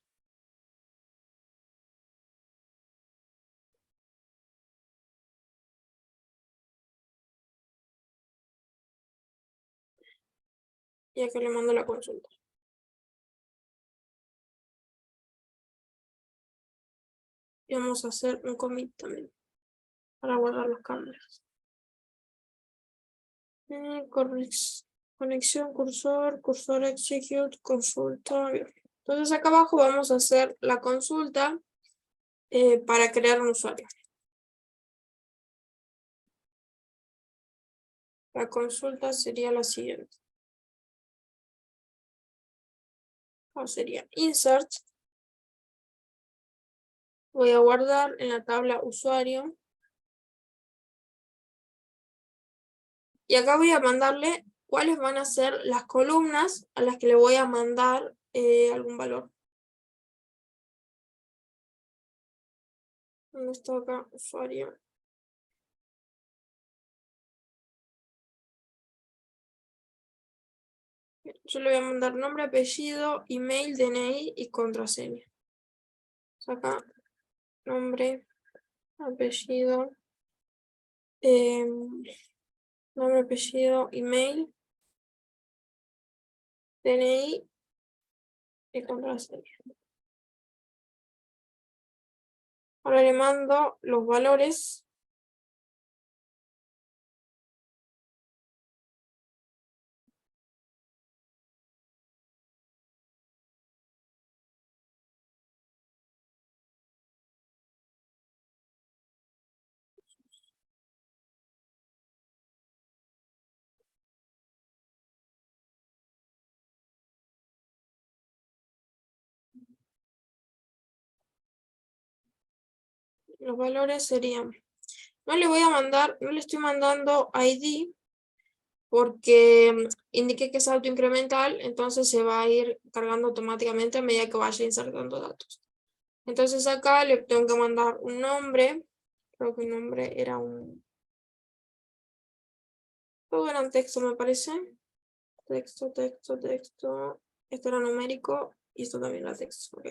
[SPEAKER 3] Y acá le mando la consulta. Y vamos a hacer un commit también para guardar los cambios. Conexión, cursor execute, consulta. Entonces acá abajo vamos a hacer la consulta para crear un usuario. La consulta sería la siguiente. O sería insert. Voy a guardar en la tabla usuario. Y acá voy a mandarle cuáles van a ser las columnas a las que le voy a mandar algún valor. ¿Dónde está acá? Usuario. Yo le voy a mandar nombre, apellido, email, DNI y contraseña. Acá, nombre, apellido, nombre, apellido, email, DNI y contraseña. Ahora le mando los valores. Los valores serían, no le voy a mandar, no le estoy mandando ID porque indiqué que es autoincremental, entonces se va a ir cargando automáticamente a medida que vaya insertando datos. Entonces acá le tengo que mandar un nombre, creo que el nombre era todo era un texto me parece, texto, esto era numérico y esto también era texto, ok.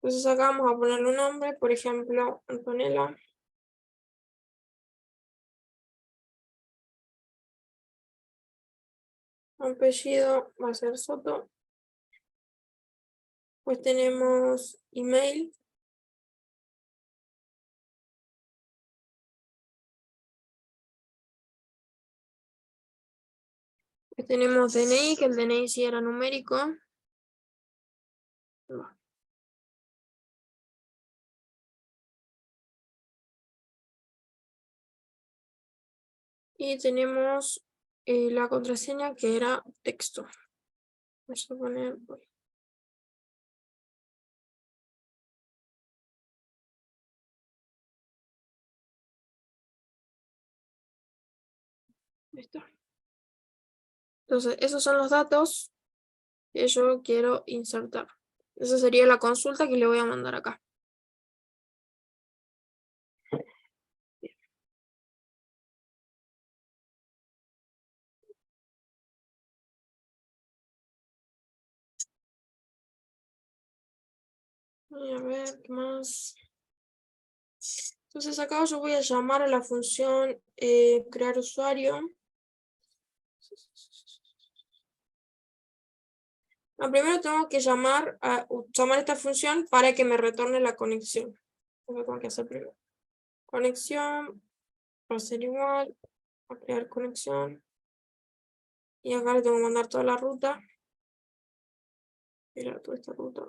[SPEAKER 3] Entonces acá vamos a ponerle un nombre, por ejemplo, Antonella. Apellido va a ser Soto. Pues tenemos email. Pues tenemos DNI, que el DNI sí era numérico. Va. Y tenemos la contraseña que era texto. Vamos a poner. Ahí está. Entonces, esos son los datos que yo quiero insertar. Esa sería la consulta que le voy a mandar acá. Voy a ver qué más. Entonces acá yo voy a llamar a la función crear usuario. Primero tengo que llamar esta función para que me retorne la conexión. Eso lo tengo que hacer primero. Conexión va a ser igual a crear conexión. Y acá le tengo que mandar toda la ruta. Mira, toda esta ruta.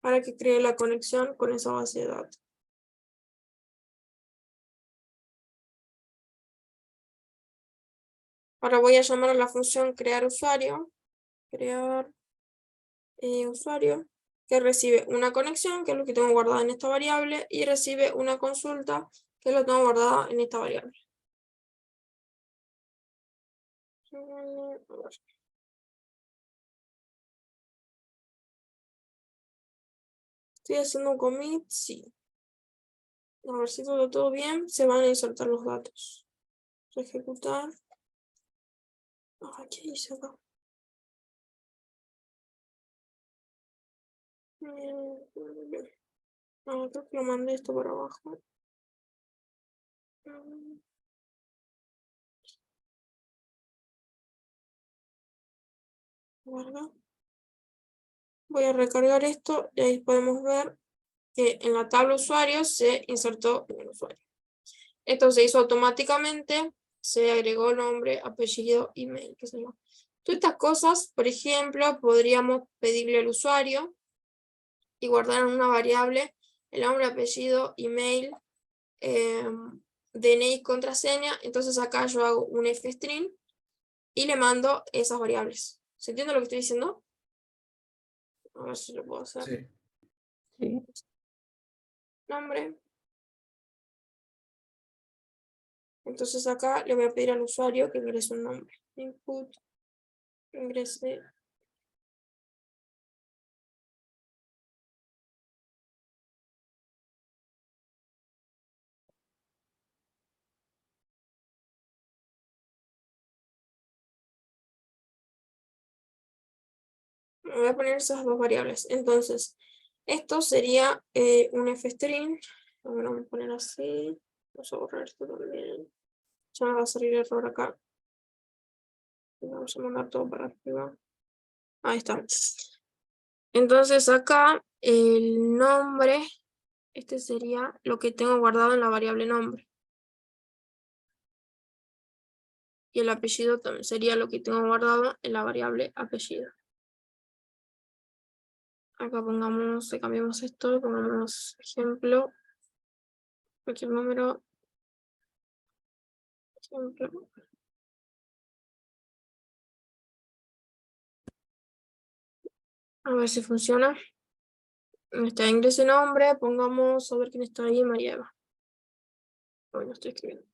[SPEAKER 3] Para que cree la conexión con esa base de datos. Ahora voy a llamar a la función crear usuario. Crear usuario. Que recibe una conexión, que es lo que tengo guardada en esta variable. Y recibe una consulta, que lo tengo guardada en esta variable. Estoy haciendo un commit, sí. A ver si todo bien, se van a insertar los datos. Ejecutar. ¿Qué hice acá? Creo que lo mandé esto por abajo. Guarda. Voy a recargar esto y ahí podemos ver que en la tabla usuario se insertó un usuario. Esto se hizo automáticamente, se agregó nombre, apellido, email, qué sé yo. Todas estas cosas, por ejemplo, podríamos pedirle al usuario y guardar en una variable el nombre, apellido, email, DNI, contraseña. Entonces acá yo hago un fstring y le mando esas variables. ¿Se entiende lo que estoy diciendo? A ver si lo puedo hacer.
[SPEAKER 1] Sí.
[SPEAKER 2] Sí.
[SPEAKER 3] Nombre. Entonces acá le voy a pedir al usuario que ingrese un nombre. Input, ingrese. Me voy a poner esas dos variables. Entonces, esto sería un fstring. Vamos a poner así. Vamos a borrar esto también. Ya me va a salir error acá. Vamos a mandar todo para arriba. Ahí está. Entonces acá el nombre, este sería lo que tengo guardado en la variable nombre. Y el apellido también sería lo que tengo guardado en la variable apellido. Acá pongamos, cambiamos esto, pongamos ejemplo, cualquier número, ejemplo. A ver si funciona. Está ingrese nombre, pongamos a ver quién está ahí, María Eva. Bueno, estoy escribiendo.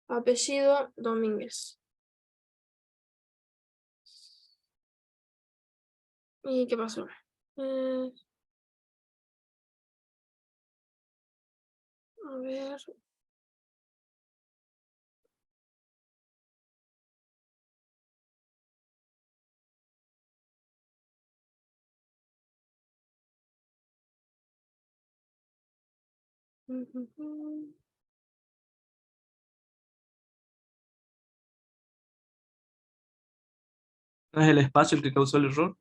[SPEAKER 3] Apellido, Domínguez. ¿Y qué pasó? A ver.
[SPEAKER 1] ¿No es el espacio el que causó el error?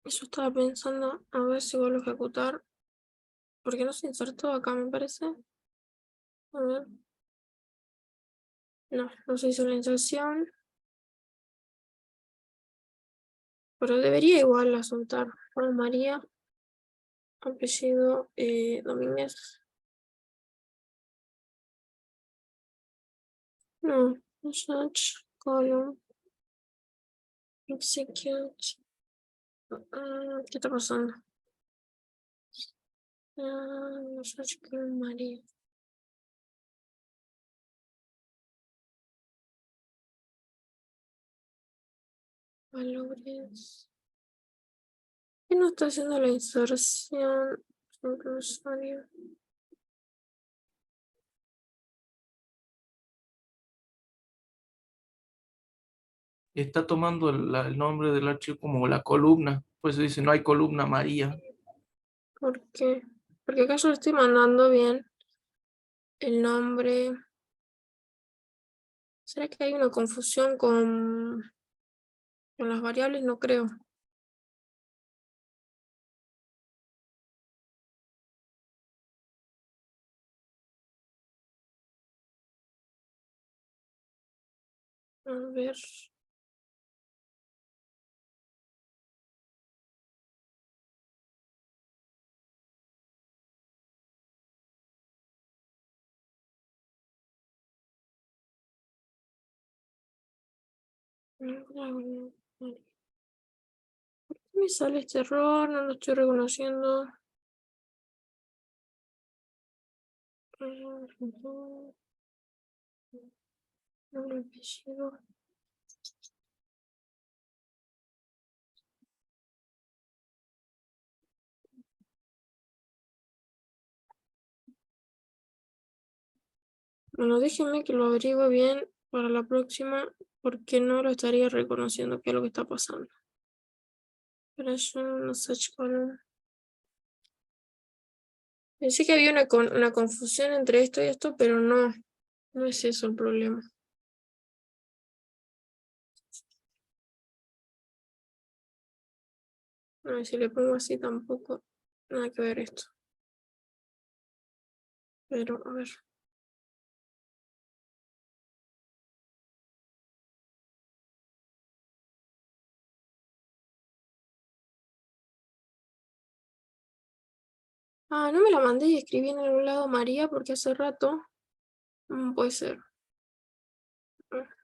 [SPEAKER 3] Yo estaba pensando a ver si vuelvo a ejecutar. ¿Por qué no se insertó acá, me parece? A ver. No se hizo la inserción. Pero debería igual asuntar. Juan María, apellido Domínguez. No, search, column, execute. ¿Qué está pasando? Search con María. Valores. ¿Qué no está haciendo la inserción? Usuario.
[SPEAKER 1] Está tomando el nombre del archivo como la columna. Pues dice, no hay columna María.
[SPEAKER 3] ¿Por qué? Porque acá yo le estoy mandando bien el nombre. ¿Será que hay una confusión con las variables? No creo. A ver. ¿Por qué me sale este error? No lo estoy reconociendo. Nombre, apellido. Bueno, déjenme que lo averigüe bien para la próxima, porque no lo estaría reconociendo qué es lo que está pasando. Operation, search column. Pensé que había una confusión entre esto y esto, pero no es eso el problema. A ver, si le pongo así tampoco, nada que ver esto. Pero, a ver. No me la mandé y escribí en algún lado María porque hace rato. Puede ser.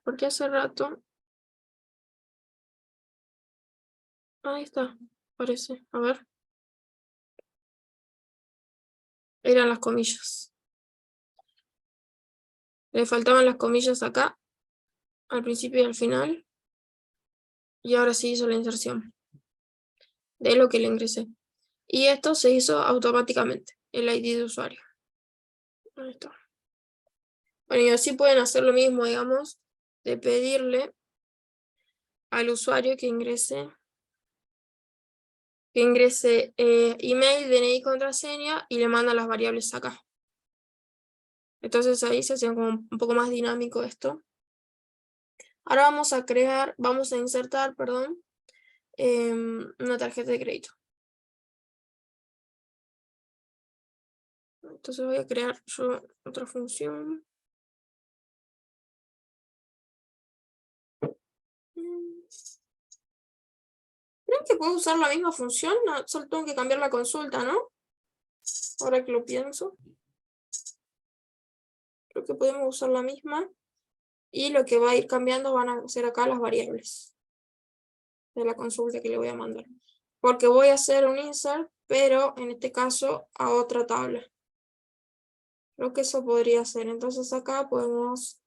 [SPEAKER 3] Porque hace rato. Ahí está, parece. A ver. Eran las comillas. Le faltaban las comillas acá, al principio y al final. Y ahora sí hizo la inserción de lo que le ingresé. Y esto se hizo automáticamente, el ID de usuario. Ahí está. Bueno, y así pueden hacer lo mismo, digamos, de pedirle al usuario que ingrese email, DNI, contraseña y le manda las variables acá. Entonces ahí se hace como un poco más dinámico esto. Ahora vamos a insertar, perdón, una tarjeta de crédito. Entonces voy a crear yo otra función. ¿Creen que puedo usar la misma función? No, solo tengo que cambiar la consulta, ¿no? Ahora que lo pienso. Creo que podemos usar la misma. Y lo que va a ir cambiando van a ser acá las variables de la consulta que le voy a mandar. Porque voy a hacer un insert, pero en este caso a otra tabla. Creo que eso podría ser. Entonces acá podemos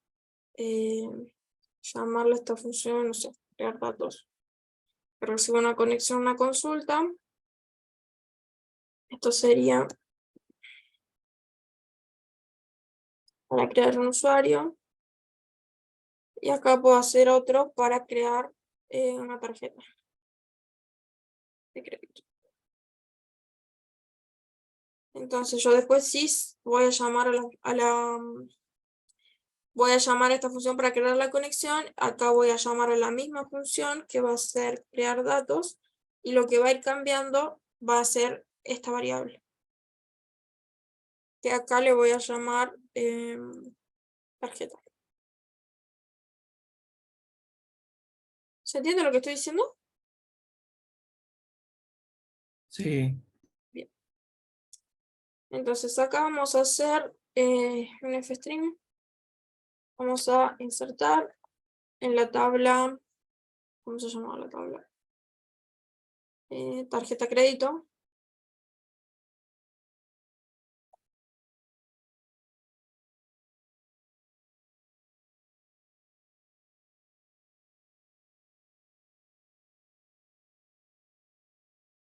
[SPEAKER 3] llamarle a esta función, no sé, crear datos. Recibo una conexión, una consulta. Esto sería para crear un usuario. Y acá puedo hacer otro para crear una tarjeta de crédito. Entonces yo después sí voy a llamar voy a llamar a esta función para crear la conexión. Acá voy a llamar a la misma función que va a ser crear datos. Y lo que va a ir cambiando va a ser esta variable. Que acá le voy a llamar tarjeta. ¿Se entiende lo que estoy diciendo?
[SPEAKER 1] Sí.
[SPEAKER 3] Bien. Entonces acá vamos a hacer un fstring. Vamos a insertar en la tabla, ¿cómo se llama la tabla? Tarjeta crédito.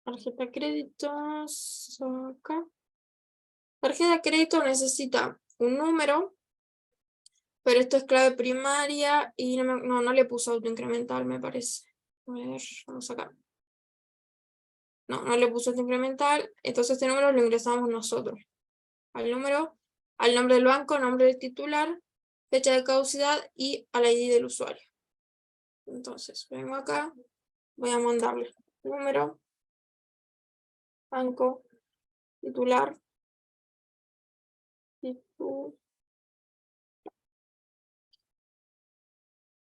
[SPEAKER 3] Tarjeta de crédito, acá. Tarjeta de crédito necesita un número, pero esto es clave primaria y no le puso autoincremental, me parece. A ver, vamos acá. No le puso autoincremental, entonces este número lo ingresamos nosotros. Al número, al nombre del banco, nombre del titular, fecha de caducidad y al ID del usuario. Entonces, vengo acá, voy a mandarle número, banco, titular,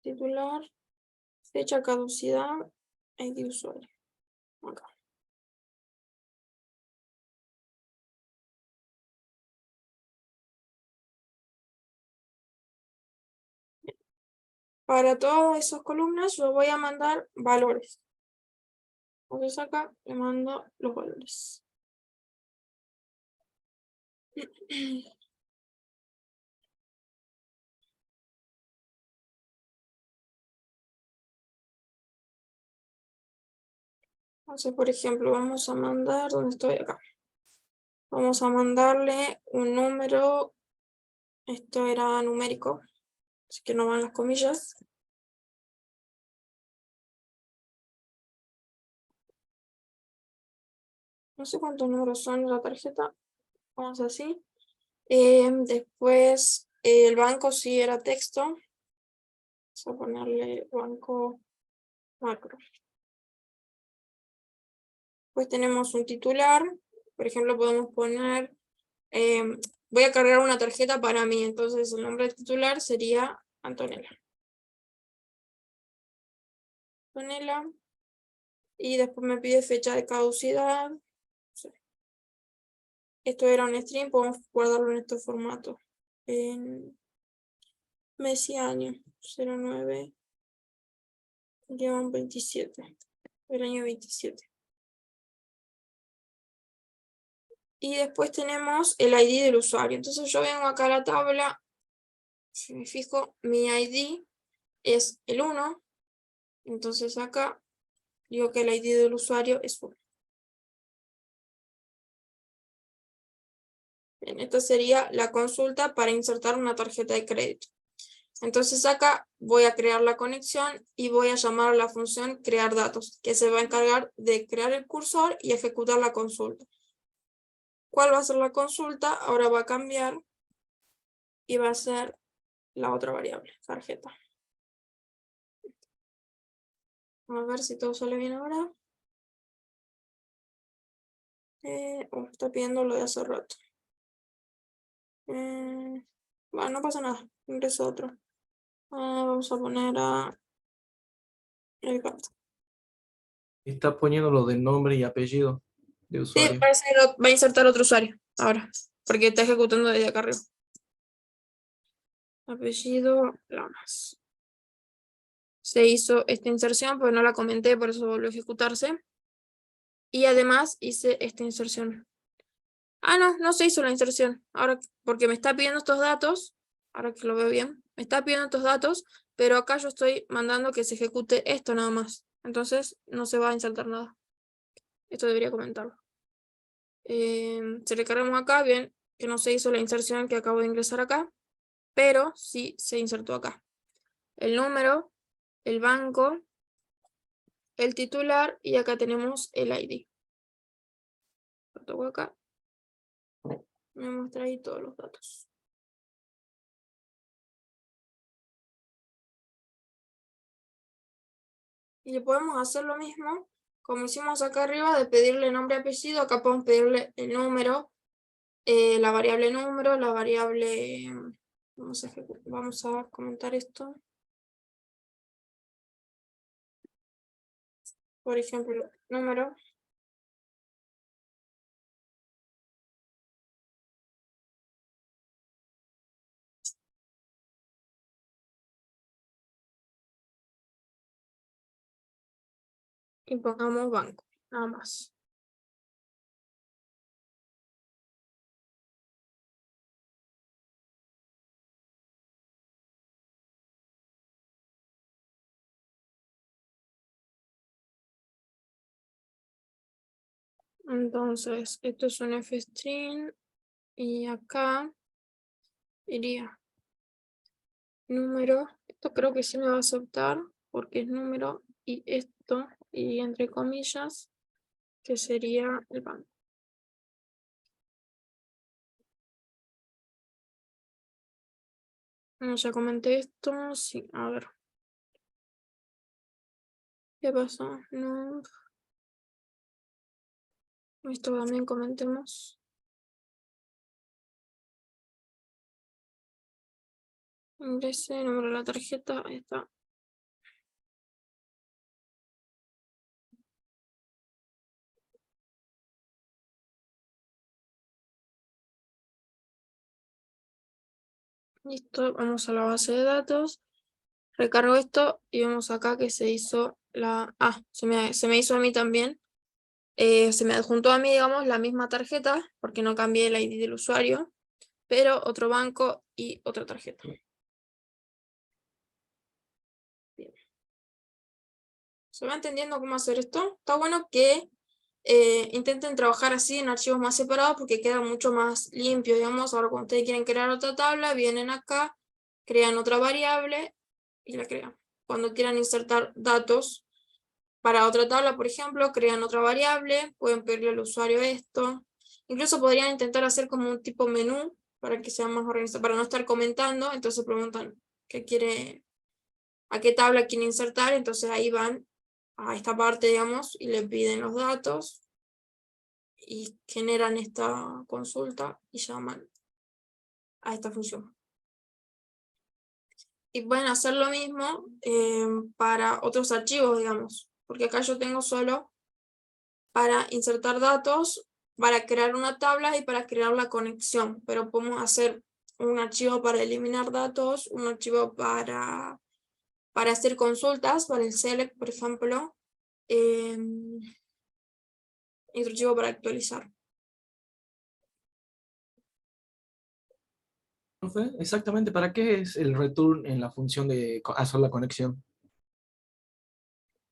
[SPEAKER 3] titular, fecha caducidad, ID usuario. Acá. Para todas esas columnas yo voy a mandar valores. Entonces acá le mando los valores. Entonces, por ejemplo, vamos a mandar, ¿dónde estoy? Acá. Vamos a mandarle un número, esto era numérico, así que no van las comillas. No sé cuántos números son en la tarjeta, vamos así. Después, el banco sí era texto. Vamos a ponerle banco macro. Pues tenemos un titular, por ejemplo, podemos poner, voy a cargar una tarjeta para mí, entonces el nombre del titular sería Antonella. Antonella, y después me pide fecha de caducidad. Esto era un string, podemos guardarlo en este formato. En mes y año, 09-27, el año 27. Y después tenemos el ID del usuario. Entonces yo vengo acá a la tabla, si me fijo, mi ID es el 1. Entonces acá digo que el ID del usuario es 1. Bien, esta sería la consulta para insertar una tarjeta de crédito. Entonces acá voy a crear la conexión y voy a llamar a la función crear datos, que se va a encargar de crear el cursor y ejecutar la consulta. ¿Cuál va a ser la consulta? Ahora va a cambiar y va a ser la otra variable, tarjeta. A ver si todo sale bien ahora. Está pidiendo lo de hace rato. Bueno, no pasa nada, ingreso otro. Vamos a poner a el gato.
[SPEAKER 1] Está poniendo lo de nombre y apellido de
[SPEAKER 3] Sí,
[SPEAKER 1] usuario.
[SPEAKER 3] va a insertar otro usuario ahora, porque está ejecutando desde acá arriba. Apellido Lamas. Se hizo esta inserción, pues no la comenté, por eso volvió a ejecutarse. Y además hice esta inserción. No se hizo la inserción. Ahora, porque me está pidiendo estos datos, ahora que lo veo bien, me está pidiendo estos datos, pero acá yo estoy mandando que se ejecute esto nada más. Entonces no se va a insertar nada. Esto debería comentarlo. Si recargamos acá, bien que no se hizo la inserción que acabo de ingresar acá, pero sí se insertó acá. El número, el banco, el titular y acá tenemos el ID. Lo toco acá. Me muestra ahí todos los datos. Y le podemos hacer lo mismo, como hicimos acá arriba, de pedirle nombre y apellido. Acá podemos pedirle el número, la variable número, la variable... Vamos a comentar esto. Por ejemplo, número. y pongamos banco, nada más. Entonces, esto es un f-string y acá iría número. Esto creo que sí me va a aceptar porque es número, y esto, y entre comillas, que sería el banco. Ya comenté esto, sí, a ver. ¿Qué pasó? No. Esto también comentemos. Ingrese, número de la tarjeta, ahí está. Listo, vamos a la base de datos. Recargo esto y vemos acá que se hizo la... se me hizo a mí también. Se me adjuntó a mí, digamos, la misma tarjeta, porque no cambié el ID del usuario, pero otro banco y otra tarjeta. Bien. ¿Se va entendiendo cómo hacer esto? Está bueno que intenten trabajar así en archivos más separados porque queda mucho más limpio, digamos. Ahora cuando ustedes quieren crear otra tabla, vienen acá, crean otra variable y la crean. Cuando quieran insertar datos para otra tabla, por ejemplo, crean otra variable, pueden pedirle al usuario esto. Incluso podrían intentar hacer como un tipo menú para que sea más organizado, para no estar comentando. Entonces preguntan a qué tabla quieren insertar, entonces ahí van a esta parte, digamos, y le piden los datos y generan esta consulta y llaman a esta función. Y pueden hacer lo mismo para otros archivos, digamos, porque acá yo tengo solo para insertar datos, para crear una tabla y para crear la conexión, pero podemos hacer un archivo para eliminar datos, un archivo para hacer consultas, para el select, por ejemplo, y otro archivo para actualizar.
[SPEAKER 1] Profe, exactamente, ¿para qué es el return en la función de hacer la conexión?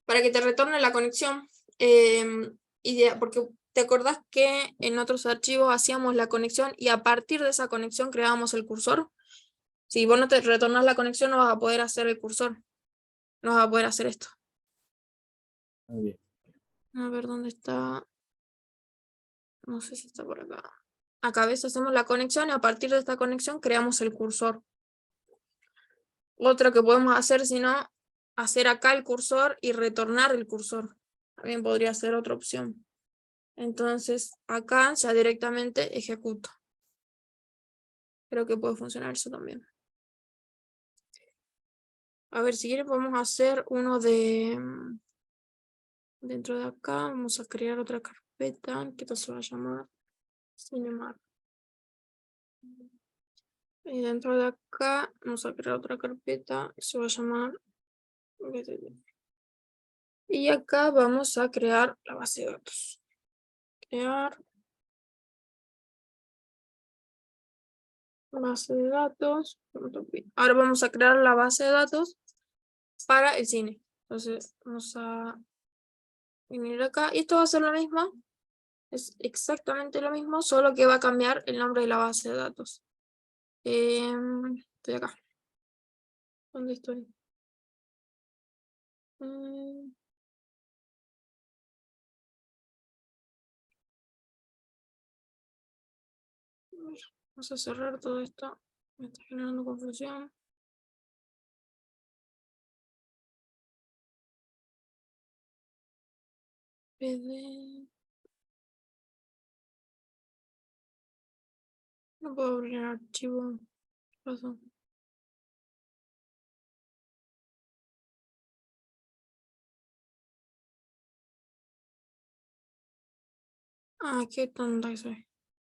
[SPEAKER 3] Para que te retorne la conexión. Porque te acordás que en otros archivos hacíamos la conexión y a partir de esa conexión creábamos el cursor. Si vos no te retornás la conexión, no vas a poder hacer el cursor. No vas a poder hacer esto.
[SPEAKER 1] Muy bien.
[SPEAKER 3] A ver dónde está. No sé si está por acá. Acá ves, hacemos la conexión y a partir de esta conexión creamos el cursor. Otro que podemos hacer, si no, hacer acá el cursor y retornar el cursor. También podría ser otra opción. Entonces, acá ya directamente ejecuto. Creo que puede funcionar eso también. A ver, si quieren podemos hacer uno de... Dentro de acá vamos a crear otra carpeta, que esto se va a llamar Cinemark. Y dentro de acá vamos a crear otra carpeta, se va a llamar... Y acá vamos a crear la base de datos. Crear base de datos. Ahora vamos a crear la base de datos para el cine. Entonces vamos a venir acá y esto va a ser lo mismo. Es exactamente lo mismo, solo que va a cambiar el nombre de la base de datos. Estoy acá. ¿Dónde estoy? Vamos a cerrar todo esto. Me está generando confusión. PD. No puedo abrir el archivo. ¿Qué pasó? Qué tonta que soy.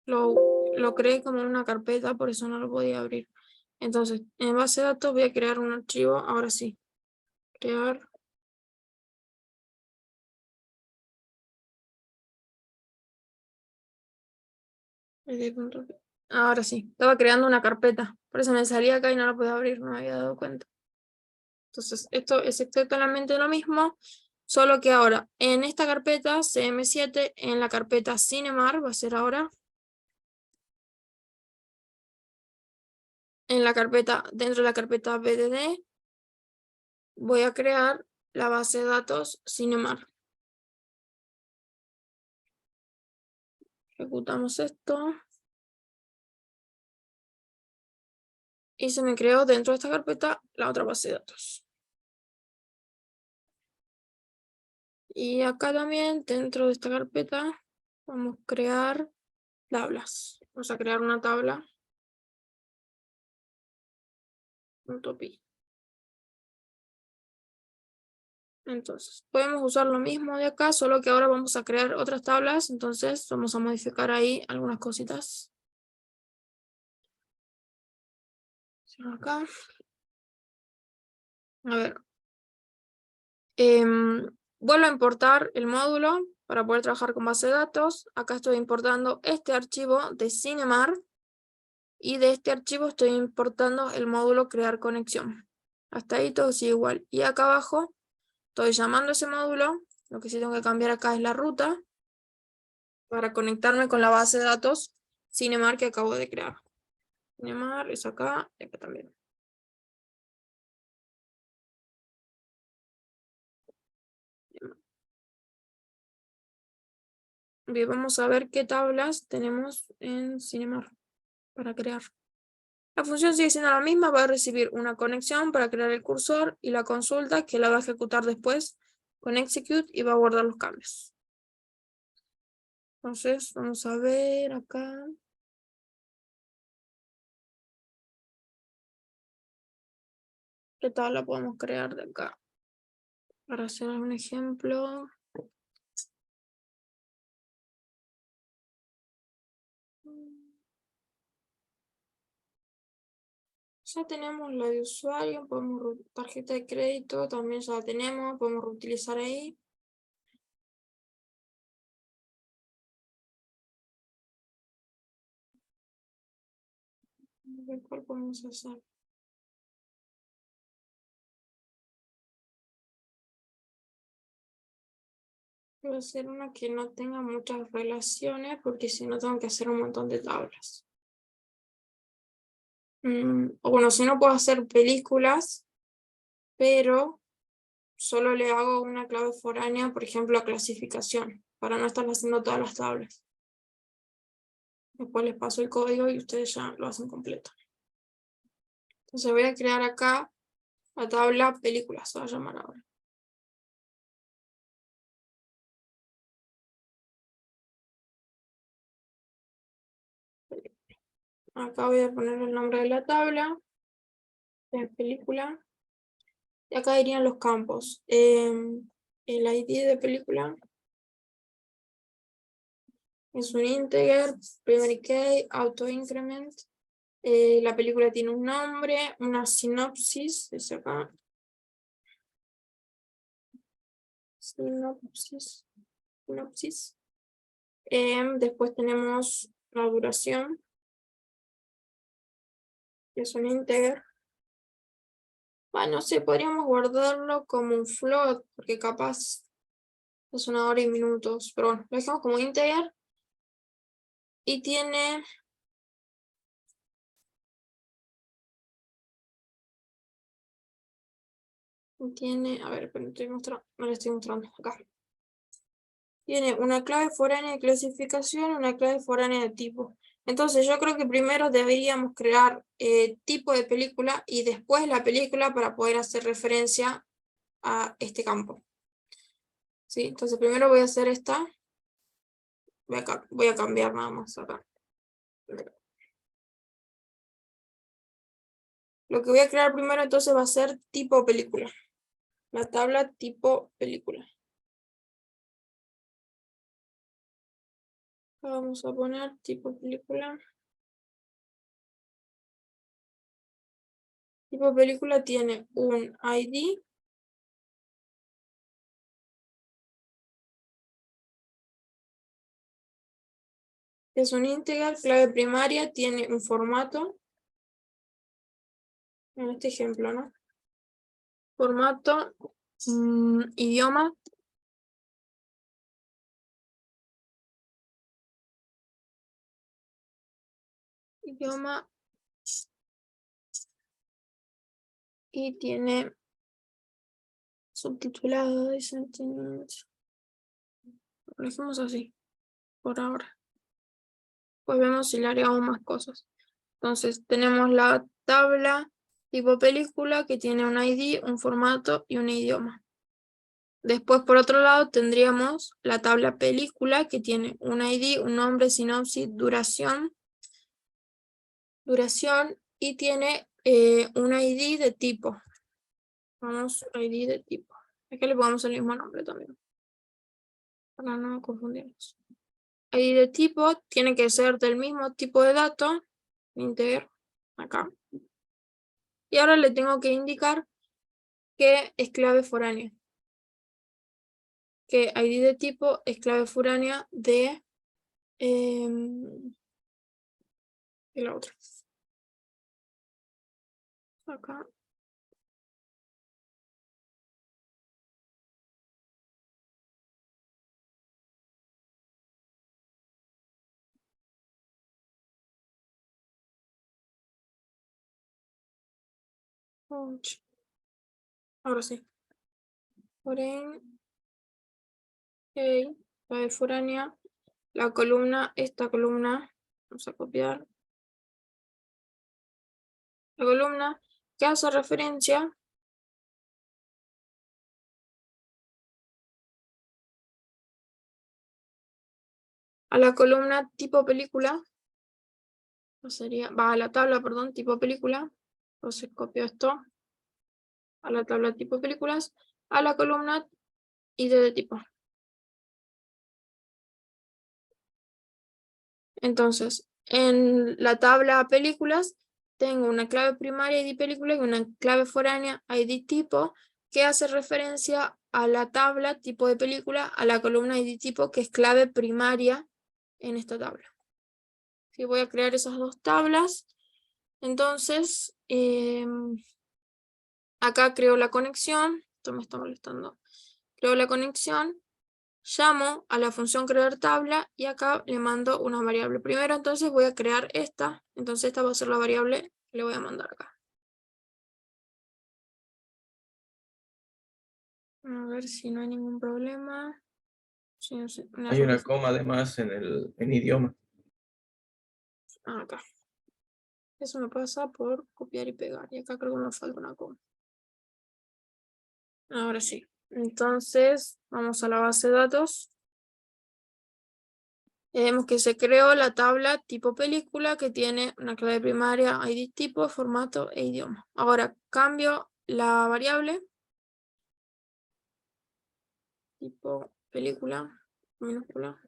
[SPEAKER 3] Lo creé como en una carpeta, por eso no lo podía abrir. Entonces, en base de datos voy a crear un archivo. Ahora sí. Crear. Ahora sí, estaba creando una carpeta. Por eso me salía acá y no la podía abrir, no me había dado cuenta. Entonces, esto es exactamente lo mismo, solo que ahora en esta carpeta CM7, en la carpeta Cinemar, va a ser ahora. En la carpeta, dentro de la carpeta BDD, voy a crear la base de datos Cinemar. Ejecutamos esto. Y se me creó dentro de esta carpeta la otra base de datos. Y acá también, dentro de esta carpeta, vamos a crear tablas. Vamos a crear una tabla. .pi. Entonces, podemos usar lo mismo de acá, solo que ahora vamos a crear otras tablas. Entonces, vamos a modificar ahí algunas cositas. Acá. A ver. Vuelvo a importar el módulo para poder trabajar con base de datos. Acá estoy importando este archivo de Cinemar. Y de este archivo estoy importando el módulo crear conexión. Hasta ahí todo sigue igual. Y acá abajo estoy llamando ese módulo. Lo que sí tengo que cambiar acá es la ruta para conectarme con la base de datos Cinemar que acabo de crear. Cinemar es acá y acá también. Bien, vamos a ver qué tablas tenemos en Cinemar para crear. La función sigue siendo la misma, va a recibir una conexión para crear el cursor y la consulta que la va a ejecutar después con execute y va a guardar los cambios. Entonces, vamos a ver acá. ¿Qué tabla podemos crear de acá? Para hacer un ejemplo. Ya tenemos la de usuario, podemos tarjeta de crédito, también ya la tenemos, podemos reutilizar ahí. A ver cuál podemos hacer. Voy a hacer una que no tenga muchas relaciones, porque si no tengo que hacer un montón de tablas. O bueno, si no puedo hacer películas, pero solo le hago una clave foránea, por ejemplo, a clasificación, para no estar haciendo todas las tablas. Después les paso el código y ustedes ya lo hacen completo. Entonces voy a crear acá la tabla películas, se va a llamar ahora. Acá voy a poner el nombre de la tabla, de película. Y acá irían los campos. El ID de película es un integer, primary key, auto increment. La película tiene un nombre, una sinopsis, dice acá. Sinopsis. Después tenemos la duración, que es un integer. Bueno, no sé, podríamos guardarlo como un float, porque capaz es 1 hora y minutos. Pero bueno, lo dejamos como integer. Y tiene... a ver, pero no le estoy mostrando acá. Tiene una clave foránea de clasificación y una clave foránea de tipo. Entonces yo creo que primero deberíamos crear tipo de película y después la película para poder hacer referencia a este campo. ¿Sí? Entonces primero voy a hacer esta. Voy a cambiar nada más acá. Lo que voy a crear primero entonces va a ser tipo película. La tabla tipo película. Vamos a poner tipo película. Tipo película tiene un ID. Es un integer, clave primaria, tiene un formato. En este ejemplo, ¿no? Formato, idioma. Idioma. Y tiene subtitulado, dicen, lo dejamos así, por ahora. Pues vemos si le agregamos más cosas. Entonces, tenemos la tabla tipo película que tiene un ID, un formato y un idioma. Después, por otro lado, tendríamos la tabla película que tiene un ID, un nombre, sinopsis, duración y tiene un ID de tipo. Vamos, ID de tipo. Aquí le pongamos el mismo nombre también, para no confundirnos. ID de tipo tiene que ser del mismo tipo de dato, integer, acá. Y ahora le tengo que indicar que es clave foránea. Que ID de tipo es clave foránea de la otra. Acá. Ahora sí. Foren, clave foránea. La columna, esta columna, vamos a copiar. La columna que hace referencia a la columna tipo película, sería, va a la tabla, perdón, tipo película. Entonces copio esto a la tabla tipo películas, a la columna ID de tipo. Entonces, en la tabla películas tengo una clave primaria ID película y una clave foránea ID tipo que hace referencia a la tabla tipo de película, a la columna ID tipo que es clave primaria en esta tabla. Si voy a crear esas dos tablas, entonces acá creo la conexión, esto me está molestando, creo la conexión, llamo a la función crear tabla y acá le mando una variable. Primero entonces voy a crear esta, entonces esta va a ser la variable que le voy a mandar acá. A ver si no hay ningún problema. Sí, no sé,
[SPEAKER 1] Hay una coma además en idioma.
[SPEAKER 3] Acá. Eso me pasa por copiar y pegar. Y acá creo que me falta una coma. Ahora sí. Entonces, vamos a la base de datos. Vemos que se creó la tabla tipo película que tiene una clave primaria, ID tipo, formato e idioma. Ahora cambio la variable tipo película minúscula.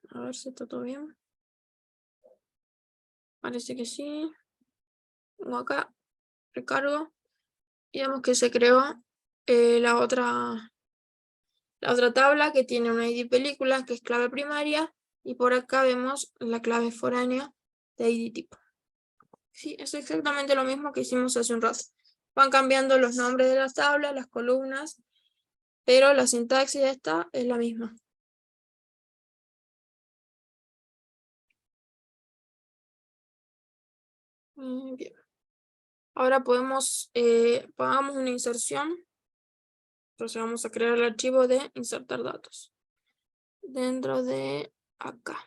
[SPEAKER 3] A ver si está todo bien. Parece que sí. Pongo acá, recargo. Y vemos que se creó la otra tabla que tiene una ID película que es clave primaria. Y por acá vemos la clave foránea de ID tipo. Sí, es exactamente lo mismo que hicimos hace un rato. Van cambiando los nombres de las tablas, las columnas, pero la sintaxis de esta es la misma. Bien. Ahora pongamos una inserción. Entonces vamos a crear el archivo de insertar datos. Dentro de acá.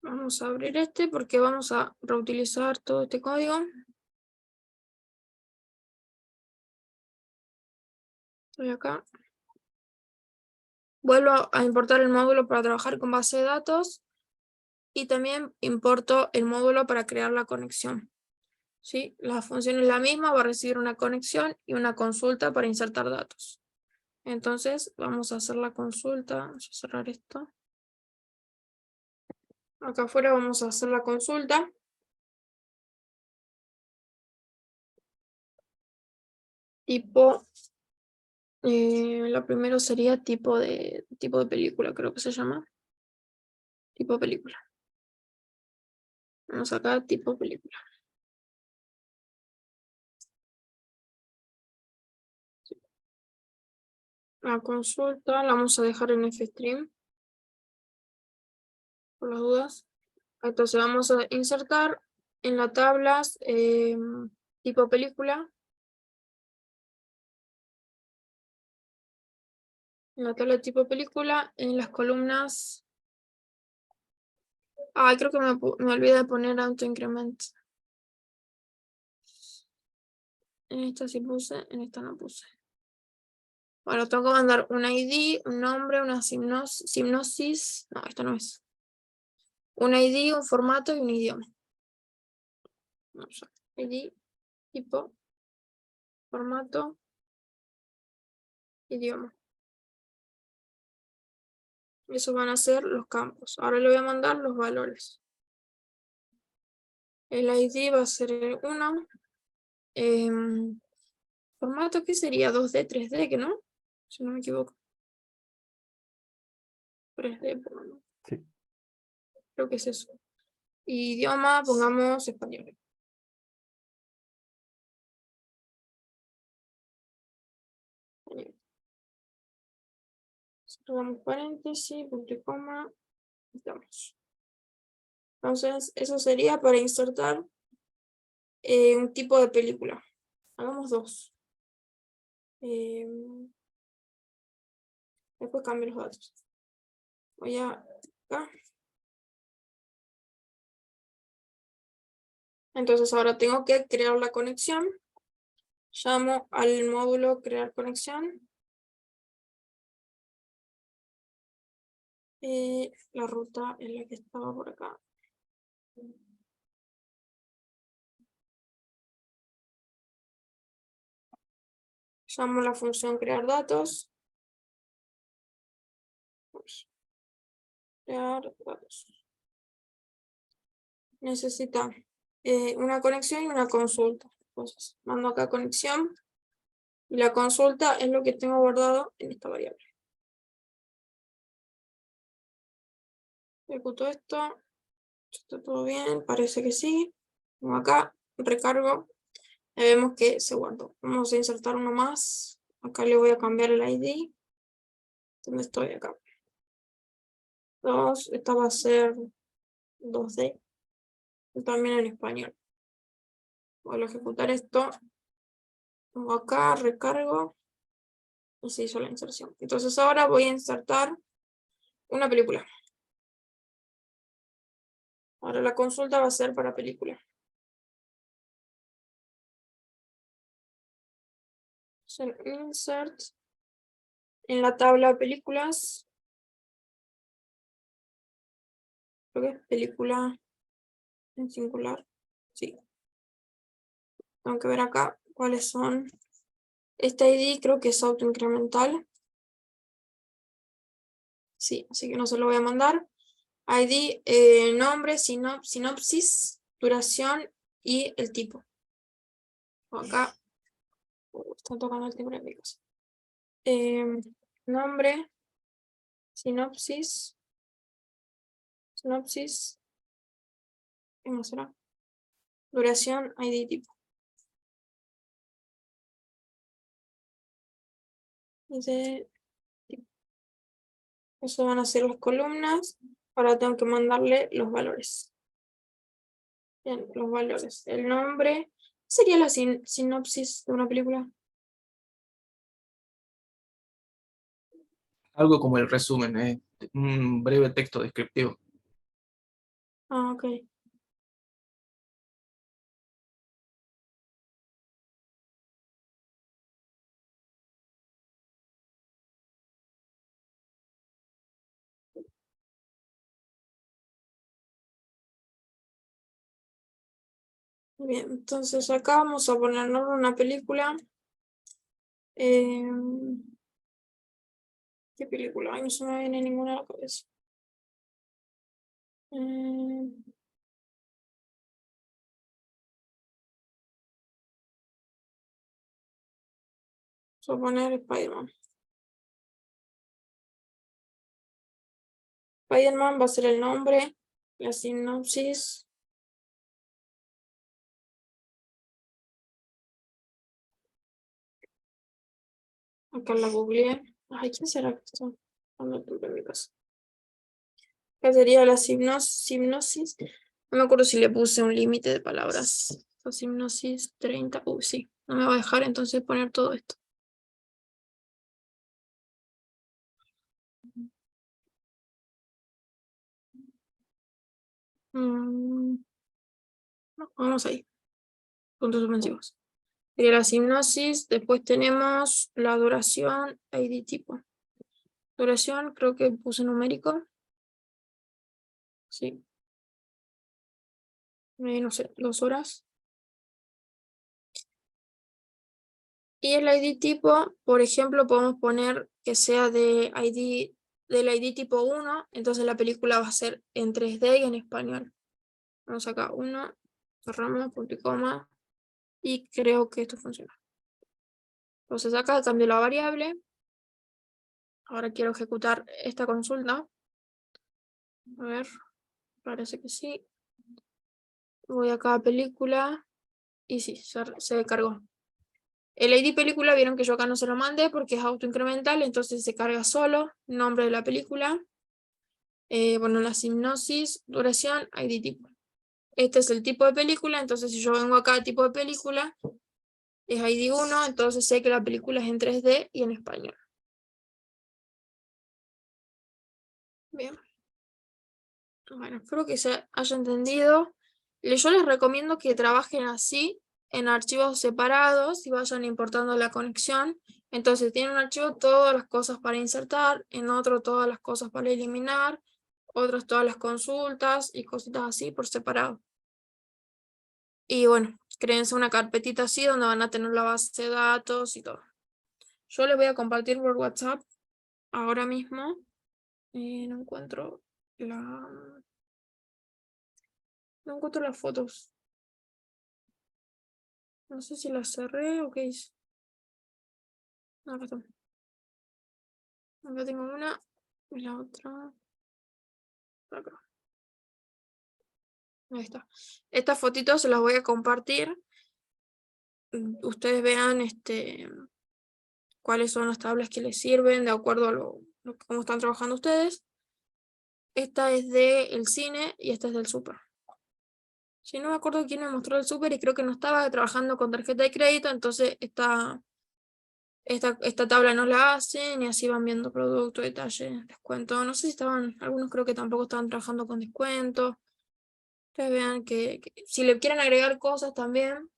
[SPEAKER 3] Vamos a abrir este porque vamos a reutilizar todo este código. Estoy acá. Vuelvo a importar el módulo para trabajar con base de datos. y también importo el módulo para crear la conexión. ¿Sí? La función es la misma, va a recibir una conexión y una consulta para insertar datos. Entonces vamos a hacer la consulta, vamos a cerrar esto. Acá afuera vamos a hacer la consulta. Tipo, la primero sería tipo de película, creo que se llama. Tipo película. Vamos acá, tipo película. La consulta la vamos a dejar en FStream. Por las dudas. Entonces vamos a insertar en la tabla tipo película. En la tabla tipo película, en las columnas. Creo que me olvidé de poner autoincrement. En esta sí puse, en esta no puse. Bueno, tengo que mandar un ID, un nombre, una sinopsis. No, esta no es. Un ID, un formato y un idioma. Vamos a ID, tipo, formato, idioma. Esos van a ser los campos. Ahora le voy a mandar los valores. El ID va a ser el 1. Formato, ¿qué sería? 2D, 3D, ¿que no? Si no me equivoco. 3D, por lo menos.
[SPEAKER 4] Sí.
[SPEAKER 3] Creo que es eso. Idioma, pongamos español. Cerramos paréntesis, punto y coma. Estamos. Entonces, eso sería para insertar un tipo de película. Hagamos 2. Después cambio los datos. Voy a acá. Entonces ahora tengo que crear la conexión. Llamo al módulo crear conexión. La ruta es la que estaba por acá. Llamo la función crear datos. Crear datos. Necesita una conexión y una consulta. Entonces, mando acá conexión. Y la consulta es lo que tengo guardado en esta variable. Ejecuto esto. Está todo bien, parece que sí. Pongo acá, recargo. Ya vemos que se guardó. Vamos a insertar uno más. Acá le voy a cambiar el ID. ¿Dónde estoy? Acá. 2. Esta va a ser 2D. Y también en español. Voy a ejecutar esto. Pongo acá, recargo. Y se hizo la inserción. Entonces ahora voy a insertar una película. Ahora la consulta va a ser para película. Insert. En la tabla películas. Creo que es película en singular. Sí. Tengo que ver acá cuáles son. Este ID creo que es autoincremental. Sí, así que no se lo voy a mandar. ID, nombre, sinopsis, duración y el tipo. Acá. Está tocando el timbre de mi casa. Nombre, sinopsis. ¿Qué más será? Duración, ID, tipo. Eso van a ser las columnas. Ahora tengo que mandarle los valores. Bien, los valores. El nombre. ¿Qué sería la sinopsis de una película?
[SPEAKER 1] Algo como el resumen, un breve texto descriptivo.
[SPEAKER 3] Ok. Bien, entonces acá vamos a ponernos una película. ¿Qué película? Ay, no se me viene ninguna a la cabeza. Vamos a poner Spider-Man. Spider-Man va a ser el nombre, la sinopsis. Acá la googleé. Ay, ¿quién será que está? Ando en mi casa. Acá sería la hipnosis. No me acuerdo si le puse un límite de palabras. La hipnosis 30. Uy, sí. No me va a dejar entonces poner todo esto. No, vamos ahí. Puntos suspensivos. Sería la hipnosis. Después tenemos la duración, ID tipo. Duración, creo que puse numérico. Sí. No sé, 2 horas. Y el ID tipo, por ejemplo, podemos poner que sea del ID tipo 1, entonces la película va a ser en 3D y en español. Vamos acá, 1, cerramos, punto y coma, y creo que esto funciona. Entonces acá cambio la variable. Ahora quiero ejecutar esta consulta. A ver, parece que sí. Voy acá a película, y sí, se cargó. El ID película, vieron que yo acá no se lo mandé porque es autoincremental, entonces se carga solo, nombre de la película. Bueno, la hipnosis, duración, ID tipo. Este es el tipo de película, entonces si yo vengo acá a tipo de película, es ID 1, entonces sé que la película es en 3D y en español. Bien. Bueno, espero que se haya entendido. Yo les recomiendo que trabajen así, en archivos separados y vayan importando la conexión. Entonces tienen un archivo todas las cosas para insertar, en otro todas las cosas para eliminar, otros todas las consultas y cositas así por separado. Y bueno, créense una carpetita así donde van a tener la base de datos y todo. Yo les voy a compartir por WhatsApp ahora mismo. No encuentro las fotos. No sé si las cerré o qué hice. No, acá está. Acá tengo una y la otra. Acá. Ahí está. Estas fotitos se las voy a compartir. Ustedes vean cuáles son las tablas que les sirven de acuerdo a cómo están trabajando ustedes. Esta es del cine y esta es del súper. Si no me acuerdo quién me mostró el súper y creo que no estaba trabajando con tarjeta de crédito, entonces esta tabla no la hacen y así van viendo producto, detalle, descuento. No sé si algunos creo que tampoco estaban trabajando con descuento. Ustedes vean que si le quieren agregar cosas también,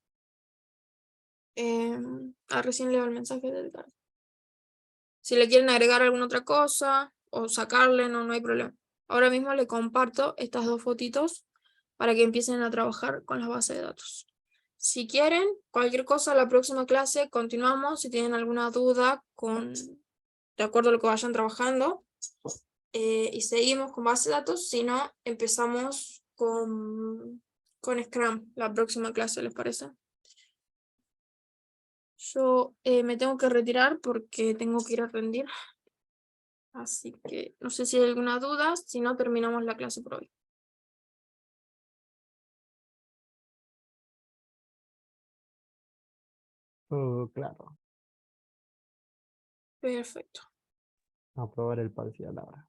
[SPEAKER 3] recién leo el mensaje del cargo. Si le quieren agregar alguna otra cosa o sacarle, no hay problema. Ahora mismo le comparto estas 2 fotitos para que empiecen a trabajar con las bases de datos. Si quieren, cualquier cosa, la próxima clase continuamos. Si tienen alguna duda de acuerdo a lo que vayan trabajando, y seguimos con base de datos. Si no, empezamos con Scrum, la próxima clase, ¿les parece? Yo me tengo que retirar porque tengo que ir a rendir. Así que no sé si hay alguna duda, si no terminamos la clase por hoy.
[SPEAKER 4] Claro,
[SPEAKER 3] Perfecto.
[SPEAKER 4] aprobar el parcial ahora.